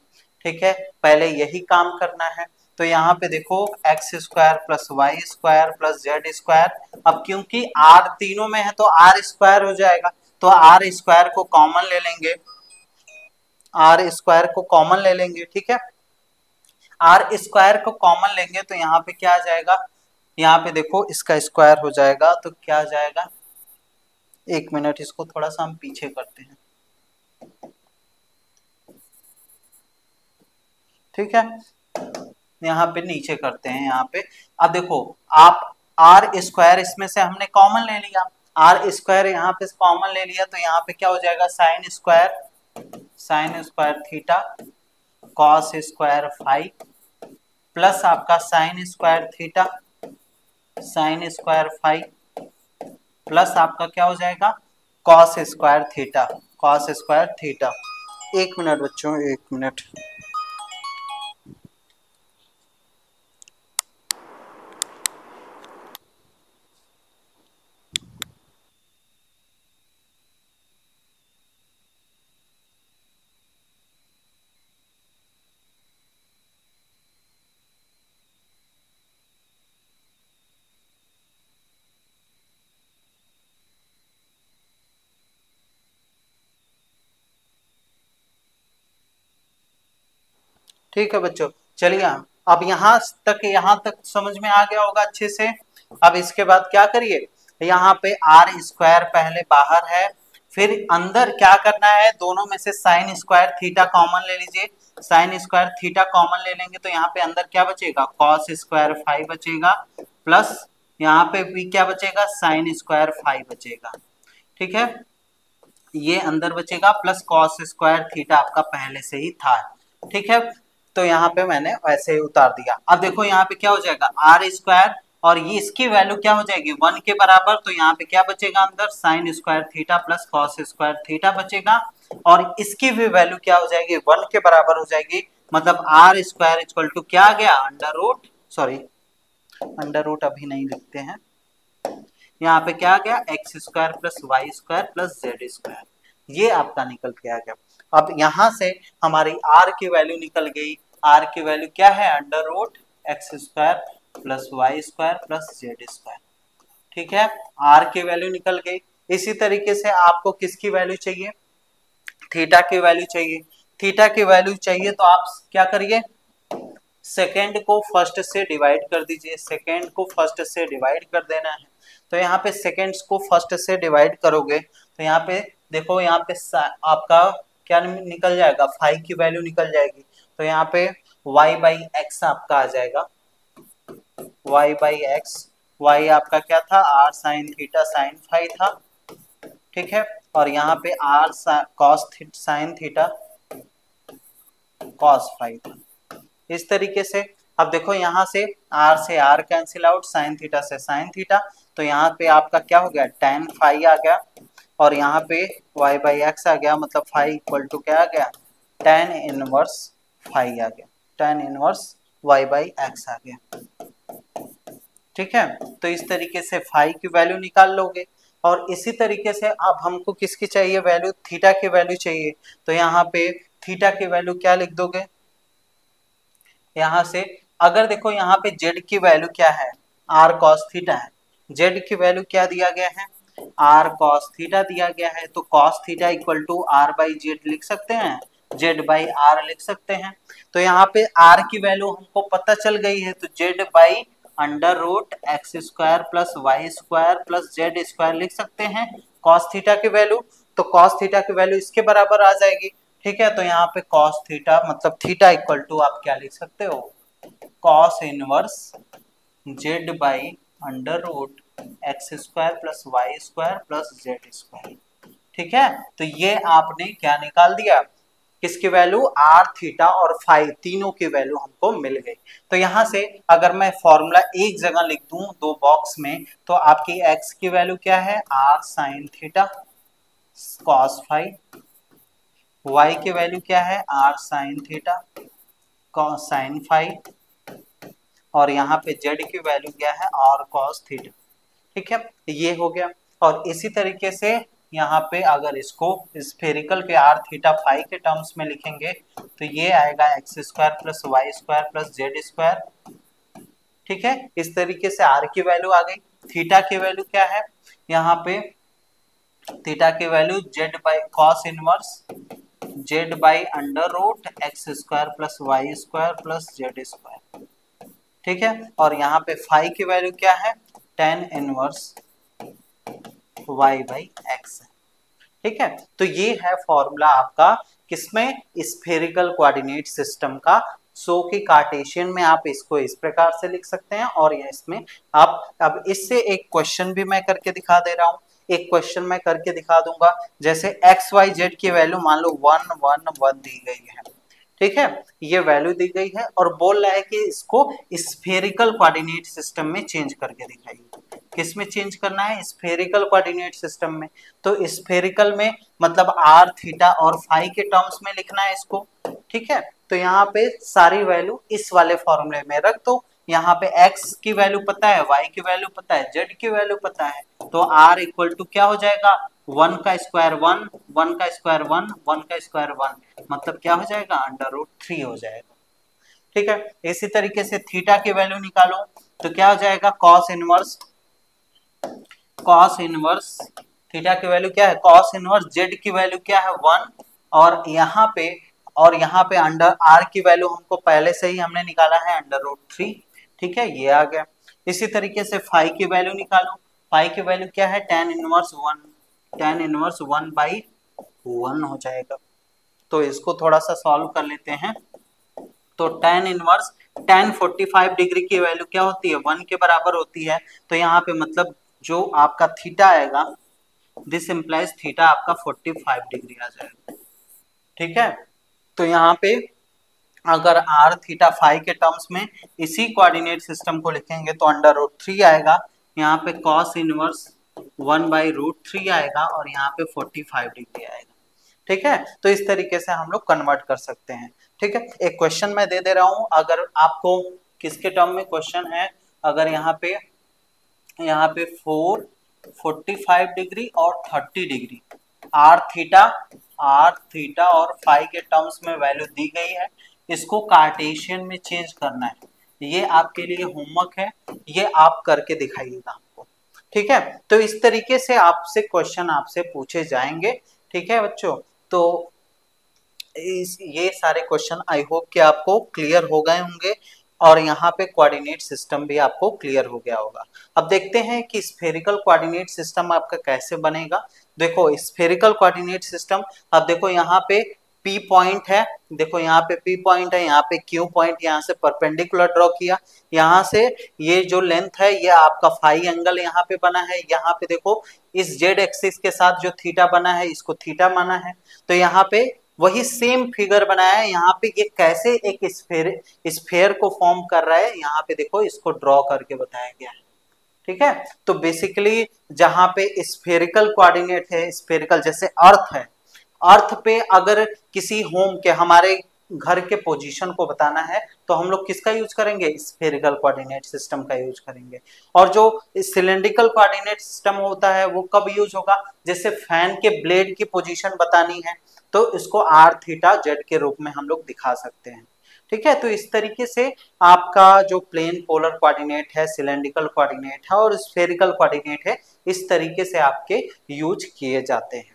ठीक है, पहले यही काम करना है। तो यहाँ पे देखो x square plus Y square plus z square, अब क्योंकि आर तीनों में है तो आर स्क्वायर हो जाएगा, तो आर स्क्वायर को कॉमन ले लेंगे, आर स्क्वायर को कॉमन ले लेंगे। ठीक है, आर स्क्वायर को कॉमन लेंगे तो यहाँ पे क्या आ जाएगा, यहाँ पे देखो इसका स्क्वायर हो जाएगा तो क्या आ जाएगा, एक मिनट इसको थोड़ा सा हम पीछे करते हैं। ठीक है, यहाँ पे नीचे करते हैं यहाँ पे। अब देखो आप आर स्क्वायर इसमें से हमने कॉमन ले लिया, आर स्क्वायर यहाँ पे कॉमन ले लिया तो यहाँ पे क्या हो जाएगा, sine square theta cos square phi plus आपका sine square theta sine square phi plus आपका क्या हो जाएगा कॉस स्क्वायर थीटा। एक मिनट बच्चों, एक मिनट। ठीक है बच्चों, चलिए अब यहाँ तक समझ में आ गया होगा अच्छे से। अब इसके बाद क्या करिए, यहाँ पे आर स्क्वायर पहले बाहर है, फिर अंदर क्या करना है, दोनों में से साइन स्क्वायर थीटा कॉमन ले लीजिए, साइन स्क्वायर थीटा कॉमन ले लेंगे तो यहाँ पे अंदर क्या बचेगा, कॉस स्क्वायर फाई बचेगा प्लस यहाँ पे भी क्या बचेगा, साइन स्क्वायर फाई बचेगा। ठीक है, ये अंदर बचेगा प्लस कॉस स्क्वायर थीटा आपका पहले से ही था। ठीक है, तो यहाँ पे मैंने वैसे ही उतार दिया। अब देखो यहाँ पे क्या हो जाएगा, आर स्क्वायर और ये इसकी वैल्यू क्या हो जाएगी 1 के बराबर, तो यहाँ पे क्या बचेगा अंदर, sign square theta plus cos square theta बचेगा और इसकी भी वैल्यू क्या हो जाएगी 1 के बराबर हो जाएगी, मतलब आर स्क्वायर इक्वल टू क्या आ गया, अंडर रूट अभी नहीं लिखते हैं, यहाँ पे क्या आ गया x square plus Y square plus z square, ये आपका निकल के आ गया। अब यहां से हमारी आर की वैल्यू निकल गई, आर की वैल्यू क्या है, under root x square plus Y square plus z square. ठीक है, आर की वैल्यू निकल गई। इसी तरीके से आपको किसकी वैल्यू चाहिए, थीटा की वैल्यू चाहिए, थीटा की वैल्यू चाहिए तो आप क्या करिए, सेकेंड को फर्स्ट से डिवाइड कर दीजिए, सेकेंड को फर्स्ट से डिवाइड कर देना है। तो यहाँ पे सेकेंड्स को फर्स्ट से डिवाइड करोगे तो यहाँ पे देखो, यहाँ पे आपका क्या निकल जाएगा, फाई की वैल्यू निकल जाएगी, तो यहाँ पे y बाई एक्स आपका आ जाएगा, y बाई एक्स, y आपका क्या था, r sine theta sine phi था। ठीक है, और यहाँ पे r cos sine theta cos phi था। इस तरीके से अब देखो यहाँ से r cancel out, sine theta से साइन थीटा, तो यहाँ पे आपका क्या हो गया, tan फाई आ गया और यहाँ पे y बाई एक्स आ गया, मतलब फाई इक्वल टू क्या आ गया, tan इनवर्स फाई आ गया, tan inverse y by X आ गया। ठीक है, तो इस तरीके से फाई की वैल्यू निकाल लोगे और इसी तरीके से अब हमको किसकी चाहिए वैल्यू, थीटा की वैल्यू चाहिए, तो यहाँ पे थीटा की वैल्यू क्या लिख दोगे, यहाँ से अगर देखो यहाँ पे z की वैल्यू क्या है, r cos थीटा है, z की वैल्यू क्या दिया गया है, r cos थीटा दिया गया है, तो cos theta equal to r by z लिख सकते हैं, z बाई r लिख सकते हैं। तो यहाँ पे r की वैल्यू हमको पता चल गई है, तो z by under root x square plus Y square plus z square लिख सकते हैं cos थीटा की वैल्यू, तो cos थीटा की वैल्यू इसके बराबर आ जाएगी। ठीक है, तो यहाँ पे cos थीटा मतलब थीटा इक्वल टू आप क्या लिख सकते हो, cos inverse z by under root x square plus Y square plus z square. ठीक है, तो ये आपने क्या निकाल दिया, किसकी वैल्यू, आर थीटा और फाई तीनों की वैल्यू हमको मिल गई। तो यहाँ से अगर मैं फॉर्मूला एक जगह लिख दूं दो बॉक्स में, तो आपकी एक्स की वैल्यू क्या है, r sine theta cos phi y की वैल्यू क्या है r sin theta cos sin phi, और यहाँ पे z की वैल्यू क्या है r cos थीटा। ठीक है, ये हो गया। और इसी तरीके से यहाँ पे अगर इसको स्फेरिकल के r थीटा फाई के टर्म्स में लिखेंगे तो ये आएगा x square plus Y square plus z square. ठीक है, इस तरीके से r की वैल्यू आ गई। थीटा की वैल्यू क्या है, यहाँ पे थीटा की value z by cos inverse z by under root x square plus Y square plus z square. ठीक है, और यहाँ पे फाई की वैल्यू क्या है, tan inverse y by x है। ठीक है, तो ये है फॉर्मूला आपका किसमें, स्फेरिकल कोऑर्डिनेट सिस्टम का। सो कि कार्टेशियन में आप इसको इस प्रकार से लिख सकते हैं, और ये इसमें आप अब इससे एक क्वेश्चन भी मैं करके दिखा दे रहा हूं। एक क्वेश्चन मैं करके दिखा दूंगा, जैसे एक्स वाई जेड की वैल्यू मान लो 1 1 1 दी गई है। ठीक है, ये वैल्यू दी गई है और बोल रहा है कि इसको स्फेरिकल कोऑर्डिनेट सिस्टम में चेंज करके दिखाइए। किस में चेंज करना है, स्फेरिकल कोऑर्डिनेट सिस्टम में। तो स्फेरिकल में मतलब r थीटा और फाई के टर्म्स में लिखना है इसको। ठीक है, तो यहाँ पे सारी वैल्यू इस वाले फॉर्मूले में रख दो। यहाँ पे x की वैल्यू पता है, y की वैल्यू पता है, z की वैल्यू पता है, तो r इक्वल टू क्या हो जाएगा, 1 का स्क्वायर 1, 1 का स्क्वायर 1, 1 का स्क्वायर 1, मतलब क्या हो जाएगा अंडर रूट 3 हो जाएगा। ठीक है, इसी तरीके से थीटा की वैल्यू निकालो तो क्या हो जाएगा, कॉस इनवर्स थीटा की वैल्यू क्या है, कॉस इनवर्स जेड की वैल्यू क्या है 1, और यहाँ पे अंडर आर की वैल्यू हमको पहले से ही हमने निकाला है अंडर रूट 3। ठीक है, ये आ गया। इसी तरीके से फाई की वैल्यू निकालो, फाई की वैल्यू क्या है, tan inverse 1, tan inverse 1 by 1 हो जाएगा। तो इसको थोड़ा सा सॉल्व कर लेते हैं। तो tan इनवर्स tan 45 डिग्री की वैल्यू क्या होती है, 1 के बराबर होती है। तो यहाँ पे मतलब जो आपका थीटा आएगा, दिस इंप्लाइज थीटा आपका 45 डिग्री आ जाएगा। ठीक है, तो यहाँ पे अगर r थीटा फाई के टर्म्स में इसी कोऑर्डिनेट सिस्टम को लिखेंगे तो अंडर रूट 3 आएगा। यहाँ पे cos इनवर्स 1 बाई रूट 3 आएगा और यहाँ पे 45 डिग्री आएगा। ठीक है, तो इस तरीके से हम लोग कन्वर्ट कर सकते हैं। ठीक है, एक क्वेश्चन मैं दे रहा हूं, अगर आपको किसके टर्म में क्वेश्चन है, अगर यहाँ पे 45 डिग्री और 30 डिग्री आर थीटा और फाई के टर्म्स में वैल्यू दी गई है, इसको कार्टेशियन में चेंज करना है। ये आपके लिए होमवर्क है, ये आप करके दिखाइएगा हमको। ठीक है, तो इस तरीके से आपसे क्वेश्चन आपसे पूछे जाएंगे। ठीक है बच्चों, तो ये सारे क्वेश्चन आई होप कि आपको क्लियर हो गए होंगे, और यहाँ पे कोऑर्डिनेट सिस्टम भी आपको क्लियर हो गया होगा। अब देखते हैं कि स्फेरिकल कोऑर्डिनेट सिस्टम आपका कैसे बनेगा। देखो स्फेरिकल कोऑर्डिनेट सिस्टम, अब देखो यहाँ पे P पॉइंट है, देखो यहाँ पे P पॉइंट है, यहाँ पे Q पॉइंट, यहाँ से परपेंडिकुलर ड्रॉ किया, यहाँ से ये जो लेंथ है ये आपका फाई एंगल यहाँ पे बना है। यहाँ पे देखो इस जेड एक्सिस के साथ जो थीटा बना है इसको थीटा माना है। तो यहाँ पे वही सेम फिगर बनाया है। यहाँ पे ये कैसे एक स्फेयर को फॉर्म कर रहा है, यहाँ पे देखो इसको ड्रॉ करके बताया गया है। ठीक है, तो बेसिकली जहां पे स्फेरिकल कोऑर्डिनेट है, स्फेरिकल जैसे अर्थ है, अर्थ पे अगर किसी होम के हमारे घर के पोजीशन को बताना है तो हम लोग किसका यूज करेंगे, स्फेरिकल कोऑर्डिनेट सिस्टम का यूज करेंगे। और जो सिलेंड्रिकल कोऑर्डिनेट सिस्टम होता है वो कब यूज होगा, जैसे फैन के ब्लेड की पोजीशन बतानी है तो इसको r थीटा z के रूप में हम लोग दिखा सकते हैं। ठीक है, तो इस तरीके से आपका जो प्लेन पोलर कोऑर्डिनेट है, सिलेंड्रिकल कोऑर्डिनेट है और स्फेरिकल कोऑर्डिनेट है, इस तरीके से आपके यूज किए जाते हैं।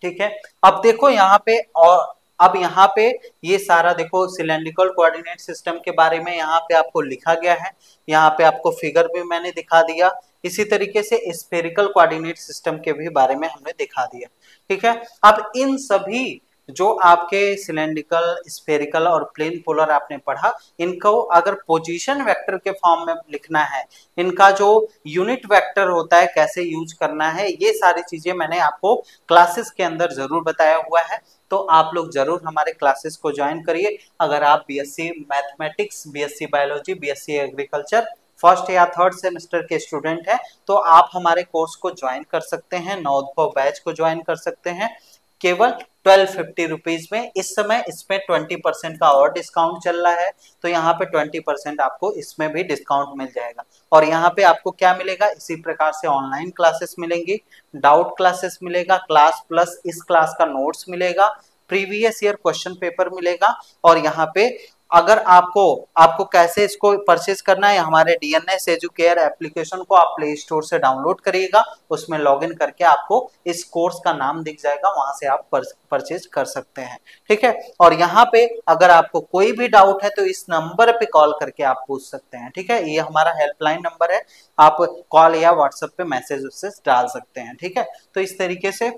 ठीक है, अब देखो यहाँ पे, और अब यहाँ पे ये सारा देखो सिलेंड्रिकल कोऑर्डिनेट सिस्टम के बारे में यहाँ पे आपको लिखा गया है, यहाँ पे आपको फिगर भी मैंने दिखा दिया। इसी तरीके से स्फेरिकल कोऑर्डिनेट सिस्टम के भी बारे में हमने दिखा दिया। ठीक है, अब इन सभी जो आपके सिलेंड्रिकल, स्फेरिकल और प्लेन पोलर आपने पढ़ा, इनको अगर पोजीशन वेक्टर के फॉर्म में लिखना है, इनका जो यूनिट वेक्टर होता है कैसे यूज करना है, ये सारी चीजें मैंने आपको क्लासेस के अंदर जरूर बताया हुआ है। तो आप लोग जरूर हमारे क्लासेस को ज्वाइन करिए। अगर आप BSc mathematics, BSc biology, BSc agriculture first या थर्ड सेमेस्टर के स्टूडेंट हैं तो आप हमारे कोर्स को ज्वाइन कर सकते हैं, नवोदय बैच को ज्वाइन कर सकते हैं। केवल 1250 रुपीज में। इस समय इसमें 20% का और डिस्काउंट चल रहा है, तो यहाँ पे 20% आपको इसमें भी डिस्काउंट मिल जाएगा। और यहाँ पे आपको क्या मिलेगा, इसी प्रकार से ऑनलाइन क्लासेस मिलेंगी, डाउट क्लासेस मिलेगा, क्लास प्लस इस क्लास का नोट्स मिलेगा, प्रीवियस ईयर क्वेश्चन पेपर मिलेगा। और यहाँ पे अगर आपको कैसे इसको परचेज करना है, हमारे डीएनएस एजुकेयर एप्लीकेशन को आप प्ले स्टोर से डाउनलोड करिएगा, उसमें लॉगिन करके आपको इस कोर्स का नाम दिख जाएगा, वहां से आप परचेज कर सकते हैं। ठीक है, और यहाँ पे अगर आपको कोई भी डाउट है तो इस नंबर पे कॉल करके आप पूछ सकते हैं। ठीक है, ये हमारा हेल्पलाइन नंबर है, आप कॉल या व्हाट्सएप पे मैसेज डाल सकते हैं। ठीक है, तो इस तरीके से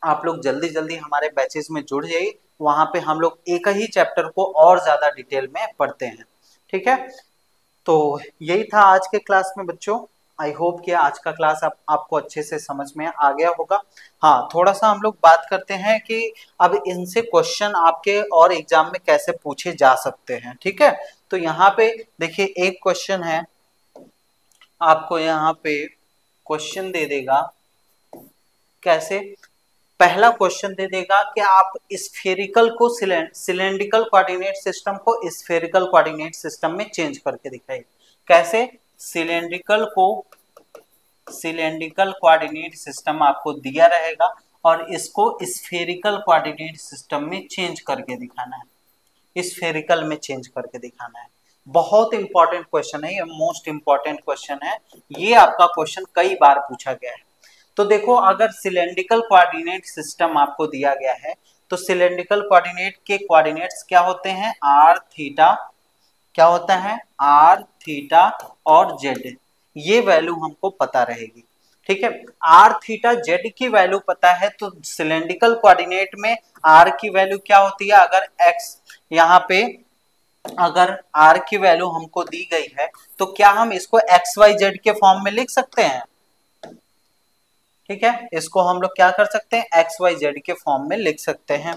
आप लोग जल्दी जल्दी हमारे बैचेस में जुड़ जाइए, वहां पे हम लोग एक ही चैप्टर को और ज्यादा डिटेल में पढ़ते हैं। ठीक है, तो यही था आज के क्लास में बच्चों। आई होप कि आज का क्लास आपको अच्छे से समझ में आ गया होगा। हाँ, थोड़ा सा हम लोग बात करते हैं कि अब इनसे क्वेश्चन आपके और एग्जाम में कैसे पूछे जा सकते हैं। ठीक है, तो यहाँ पे देखिए एक क्वेश्चन है, आपको यहाँ पे क्वेश्चन दे देगा, कैसे, पहला क्वेश्चन दे देगा कि आप स्फेरिकल को सिलेंड्रिकल कोऑर्डिनेट सिस्टम को स्फेरिकल कोऑर्डिनेट सिस्टम में चेंज करके दिखाइए। कैसे, सिलेंड्रिकल कोऑर्डिनेट सिस्टम आपको दिया रहेगा और इसको स्फेरिकल कोऑर्डिनेट सिस्टम में चेंज करके दिखाना है, स्फेरिकल में चेंज करके दिखाना है। बहुत इंपॉर्टेंट क्वेश्चन है, ये मोस्ट इंपॉर्टेंट क्वेश्चन है, ये आपका क्वेश्चन कई बार पूछा गया है। तो देखो, अगर सिलेंड्रिकल कोऑर्डिनेट सिस्टम आपको दिया गया है तो सिलेंड्रिकल कोऑर्डिनेट के कोऑर्डिनेट्स क्या होते हैं, आर थीटा, क्या होता है, आर थीटा और जेड, ये वैल्यू हमको पता रहेगी। ठीक है, आर थीटा जेड की वैल्यू पता है, तो सिलेंड्रिकल कोऑर्डिनेट में आर की वैल्यू क्या होती है, अगर एक्स, यहाँ पे अगर आर की वैल्यू हमको दी गई है तो क्या हम इसको एक्स वाई जेड के फॉर्म में लिख सकते हैं। ठीक है, इसको हम लोग क्या कर सकते हैं, एक्स वाई जेड के फॉर्म में लिख सकते हैं।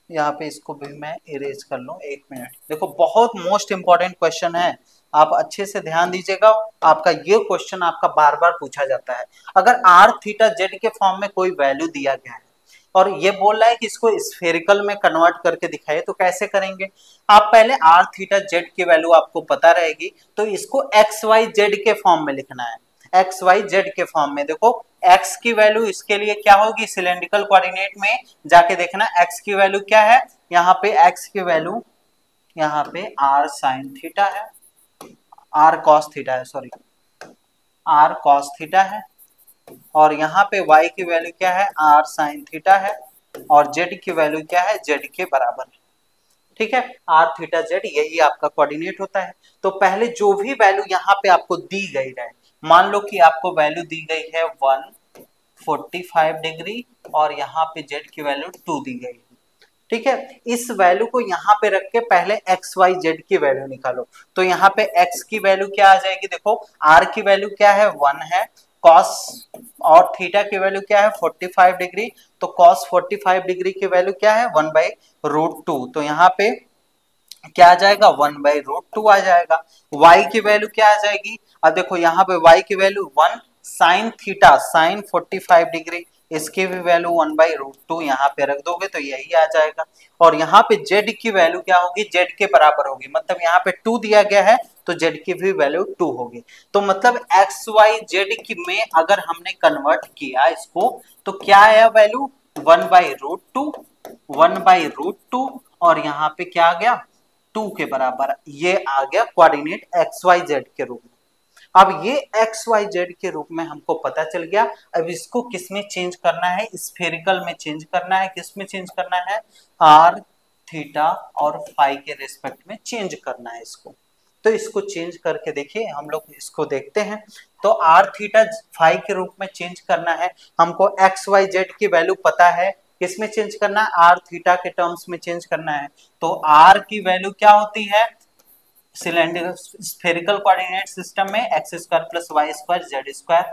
यहाँ पे इसको भी मैं इरेज कर लूं, एक मिनट। देखो, बहुत मोस्ट इंपॉर्टेंट क्वेश्चन है, आप अच्छे से ध्यान दीजिएगा, आपका ये क्वेश्चन आपका बार बार पूछा जाता है। अगर आर थीटा जेड के फॉर्म में कोई वैल्यू दिया गया है और ये बोल रहा है कि इसको स्फेरिकल में कन्वर्ट करके दिखाइए, तो कैसे करेंगे, आप पहले आर थीटा जेड की वैल्यू आपको पता रहेगी, तो इसको एक्स वाई जेड के फॉर्म में लिखना है, एक्स वाई जेड के फॉर्म में। देखो, एक्स की वैल्यू इसके लिए क्या होगी, सिलेंड्रिकल कोऑर्डिनेट में जाके देखना एक्स की वैल्यू क्या है, यहाँ पे एक्स की वैल्यू, यहाँ पे आर साइन थीटा है, आर कॉस थीटा है, सॉरी, आर कॉस थीटा है, और यहाँ पे y की वैल्यू क्या है, आर साइन थीटा है, और z की वैल्यू क्या है, z के बराबर है। ठीक है, आर थीटा जेड यही आपका कोऑर्डिनेट होता है। तो पहले जो भी वैल्यू यहाँ पे आपको दी गई है, मान लो कि आपको वैल्यू दी गई है 145 डिग्री और यहाँ पे z की वैल्यू 2 दी गई है। ठीक है, इस वैल्यू को यहाँ पे रख के पहले एक्स वाई जेड की वैल्यू निकालो। तो यहाँ पे x की वैल्यू क्या आ जाएगी, देखो r की वैल्यू क्या है, 1 है, cos और थीटा की वैल्यू क्या है, 45 डिग्री, तो cos 45 डिग्री की वैल्यू क्या है, 1/√2, तो यहाँ पे क्या आ जाएगा, 1/√2 आ जाएगा। y की वैल्यू क्या आ जाएगी, अब देखो यहाँ पे y की value 1 sine theta, sine 45 degree, इसकी भी वैल्यू 1/√2 यहाँ पे रख दोगे तो यही आ जाएगा। और यहाँ पे z की वैल्यू क्या होगी, z के बराबर होगी, मतलब यहाँ पे 2 दिया गया है तो z की भी वैल्यू 2 होगी। तो मतलब एक्स वाई जेड की में अगर हमने कन्वर्ट किया इसको तो क्या आया वैल्यू, 1/√2, 1/√2, और यहाँ पे क्या आ गया, 2 के बराबर, ये आ गया कोऑर्डिनेट एक्स वाई जेड के रूप में। अब ये एक्स वाई जेड के रूप में हमको पता चल गया। अब इसको किस में चेंज करना है, स्फेरिकल में चेंज करना है, किस में चेंज करना है, आर थीटा और फाई के रिस्पेक्ट में चेंज करना है इसको। तो इसको चेंज करके देखिए, हम लोग इसको देखते हैं। तो आर थीटा फाई के रूप में चेंज करना है, हमको एक्स वाई जेड की वैल्यू पता है, किस में चेंज करना है, आर थीटा के टर्म्स में चेंज करना है। तो आर की वैल्यू क्या होती है, सिलेंडर स्फेरिकल कोऑर्डिनेट सिस्टम में x square plus Y square z square.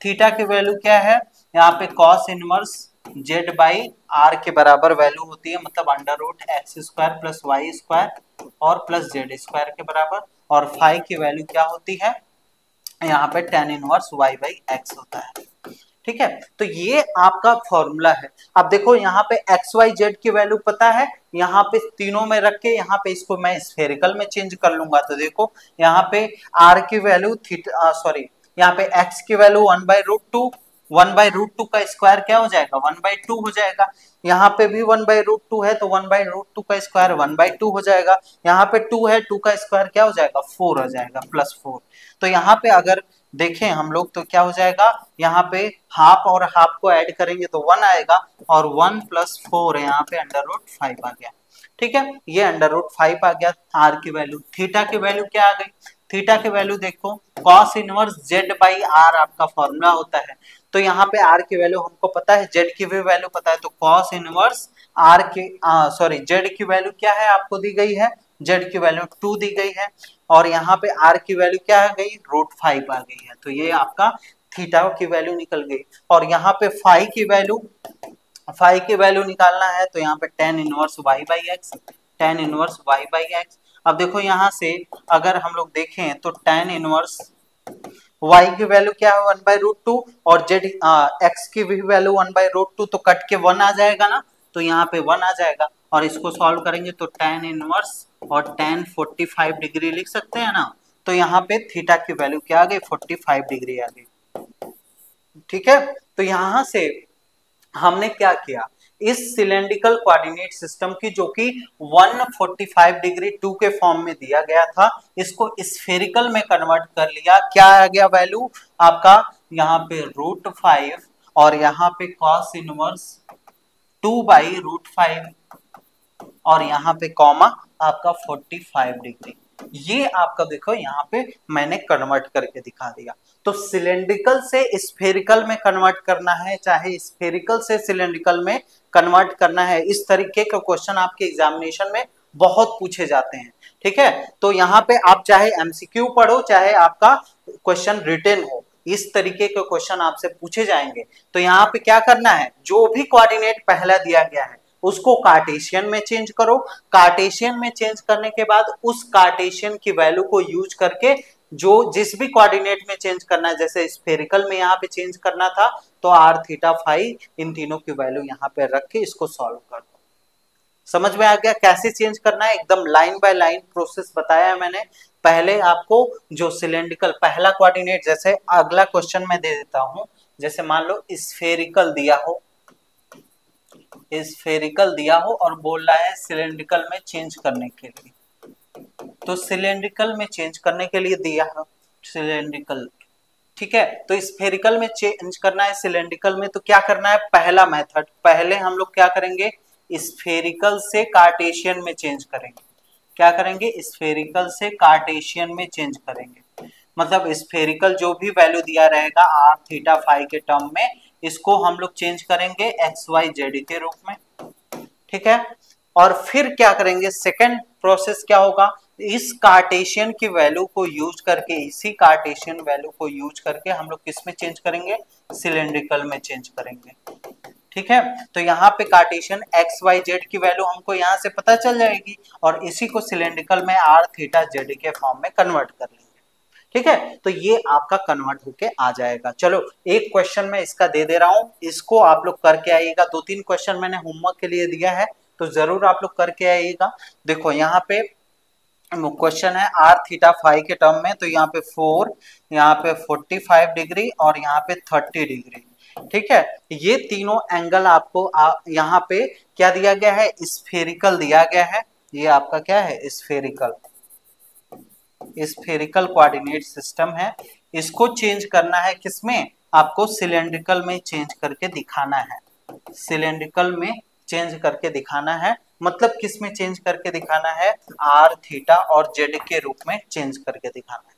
Theta की वैल्यू क्या है, यहाँ पे cos inverse z by r के बराबर वैल्यू होती है, मतलब √x square plus Y square और प्लस जेड स्क्वायर के बराबर। और फाई की वैल्यू क्या होती है, यहाँ पे tan inverse y by x होता है। ठीक है, तो ये आपका फॉर्मूला है। अब देखो यहाँ पे एक्स वाई जेड की वैल्यू पता है, यहाँ पे तीनों में रख के यहाँ पे इसको मैं स्फेरिकल में चेंज कर लूंगा। तो देखो यहाँ पे आर की वैल्यू यहाँ पे एक्स की वैल्यू 1/√2, 1/√2 का स्क्वायर क्या हो जाएगा 1/2 हो जाएगा। यहाँ पे भी 1/√2 है तो 1/√2 का स्क्वायर 1/2 हो जाएगा। यहाँ पे 2 है, 2 का स्क्वायर क्या हो जाएगा 4 हो जाएगा, +4। तो यहाँ पे अगर देखें हम लोग तो क्या हो जाएगा, यहाँ पे हाफ और हाफ को ऐड करेंगे तो 1 आएगा, और 1 + 4 यहाँ पे √5 आ गया। ठीक है, ये √5 आ गया। आर की वैल्यू, थीटा की वैल्यू क्या आ गई, थीटा की वैल्यू देखो cos इनवर्स z/r आपका फॉर्मूला होता है। तो यहाँ पे आर की वैल्यू हमको पता है, जेड की भी वैल्यू पता है, तो cos इनवर्स आर की जेड की वैल्यू क्या है आपको दी गई है, जेड की वैल्यू 2 दी गई है, और यहाँ पे आर की वैल्यू क्या आ गई √5 आ गई है। तो ये आपका थीटा की वैल्यू निकल गई। और यहाँ पे फाई की वैल्यू निकालना है, तो यहाँ पे tan inverse y/x, tan inverse y/x। अब देखो यहाँ से अगर हम लोग देखें तो tan इनवर्स y की वैल्यू क्या है 1/√2, और z x की भी वैल्यू 1/√2, तो कट के 1 आ जाएगा ना, तो यहाँ पे 1 आ जाएगा। और इसको सॉल्व करेंगे तो tan इनवर्स और tan 45 डिग्री लिख सकते हैं ना। तो यहाँ पे थीटा की वैल्यू क्या आ गई 45 डिग्री आ गई। ठीक है, तो यहां से हमने क्या किया, इस सिलेंड्रिकल कोऑर्डिनेट सिस्टम की जो कि 145 डिग्री 2 के फॉर्म में दिया गया था, इसको स्फेरिकल में कन्वर्ट कर लिया। क्या आ गया वैल्यू आपका यहाँ पे √5, और यहाँ पे cos इनवर्स 2/√5, और यहाँ पे कॉमा आपका 45 डिग्री। ये आपका देखो यहाँ पे मैंने कन्वर्ट करके दिखा दिया। तो सिलेंड्रिकल से स्फेरिकल में कन्वर्ट करना है, चाहे स्फेरिकल से सिलेंड्रिकल में कन्वर्ट करना है, इस तरीके का क्वेश्चन आपके एग्जामिनेशन में बहुत पूछे जाते हैं। ठीक है, तो यहाँ पे आप चाहे एमसीक्यू पढ़ो चाहे आपका क्वेश्चन रिटन हो, इस तरीके के क्वेश्चन आपसे पूछे जाएंगे। तो यहाँ पे क्या करना है, जो भी कोऑर्डिनेट पहला दिया गया है उसको कार्टेशियन में चेंज करो। कार्टेशियन में चेंज करने के बाद उस कार्टेशियन की वैल्यू को यूज करके जो जिस भी कोऑर्डिनेट में चेंज करना है, जैसे स्फेरिकल में यहाँ पे चेंज करना था तो r, थीटा, फाई इन तीनों की वैल्यू यहाँ पे रख के इसको सॉल्व कर दो। समझ में आ गया कैसे चेंज करना है, एकदम लाइन बाय लाइन प्रोसेस बताया है मैंने। पहले आपको जो सिलेंड्रिकल पहला कोऑर्डिनेट, जैसे अगला क्वेश्चन मैं दे देता हूं, जैसे मान लो स्फेरिकल दिया हो और बोल रहा है सिलेंड्रिकल में चेंज करने के लिए, तो सिलेंड्रिकल में चेंज करने के लिए दिया है सिलेंड्रिकल। ठीक है, तो स्फेरिकल में चेंज करना है सिलेंड्रिकल में, तो क्या करना है, पहला मेथड, पहले हम लोग क्या करेंगे, स्फेरिकल से कार्टेशियन में चेंज करेंगे। क्या करेंगे, स्फेरिकल से कार्टेशियन में चेंज करेंगे। मतलब स्फेरिकल जो भी वैल्यू दिया रहेगा r, थीटा, फाई के टर्म में, इसको हम लोग चेंज करेंगे x, y, z के रूप में। ठीक है, और फिर क्या करेंगे, सेकेंड प्रोसेस क्या होगा, इस कार्टेशियन की वैल्यू को यूज करके, इसी कार्टेशियन वैल्यू को यूज करके हम लोग किस में चेंज करेंगे, सिलेंड्रिकल में चेंज करेंगे। ठीक है, तो यहाँ पे कार्टेशियन x, y, z की वैल्यू हमको यहाँ से पता चल जाएगी, और इसी को सिलेंड्रिकल में r, थीटा, z के फॉर्म में कन्वर्ट कर लेंगे। ठीक है, तो ये आपका कन्वर्ट होके आ जाएगा। चलो एक क्वेश्चन मैं इसका दे दे रहा हूं, इसको आप लोग करके आइएगा। 2-3 क्वेश्चन मैंने होमवर्क के लिए दिया है, तो जरूर आप लोग करके आइएगा। देखो यहाँ पे क्वेश्चन है r, थीटा, फाई के टर्म में, तो यहाँ पे 4, यहाँ पे 45 डिग्री और यहाँ पे 30 डिग्री। ठीक है, ये तीनों एंगल आपको यहाँ पे क्या दिया गया है, स्फेरिकल दिया गया है। ये आपका क्या है, स्फेरिकल कोऑर्डिनेट सिस्टम है। इसको चेंज करना है किसमें, आपको सिलेंड्रिकल में चेंज करके दिखाना है। सिलेंड्रिकल में चेंज करके दिखाना है, मतलब किस में चेंज करके दिखाना है, r, थीटा और z के रूप में चेंज करके दिखाना है।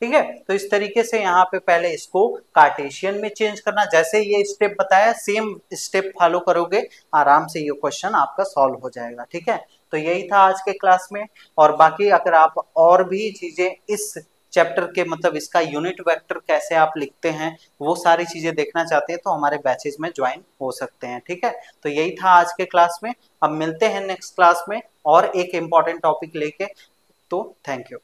ठीक है, तो इस तरीके से यहाँ पे पहले इसको कार्टेशियन में चेंज करना, जैसे ये स्टेप बताया सेम स्टेप फॉलो करोगे, आराम से ये क्वेश्चन आपका सॉल्व हो जाएगा। ठीक है, तो यही था आज के क्लास में। और बाकी अगर आप और भी चीजें इस चैप्टर के, मतलब इसका यूनिट वेक्टर कैसे आप लिखते हैं, वो सारी चीजें देखना चाहते हैं तो हमारे बैचेज में ज्वाइन हो सकते हैं। ठीक है, तो यही था आज के क्लास में। अब मिलते हैं नेक्स्ट क्लास में और एक इम्पॉर्टेंट टॉपिक लेके। तो थैंक यू।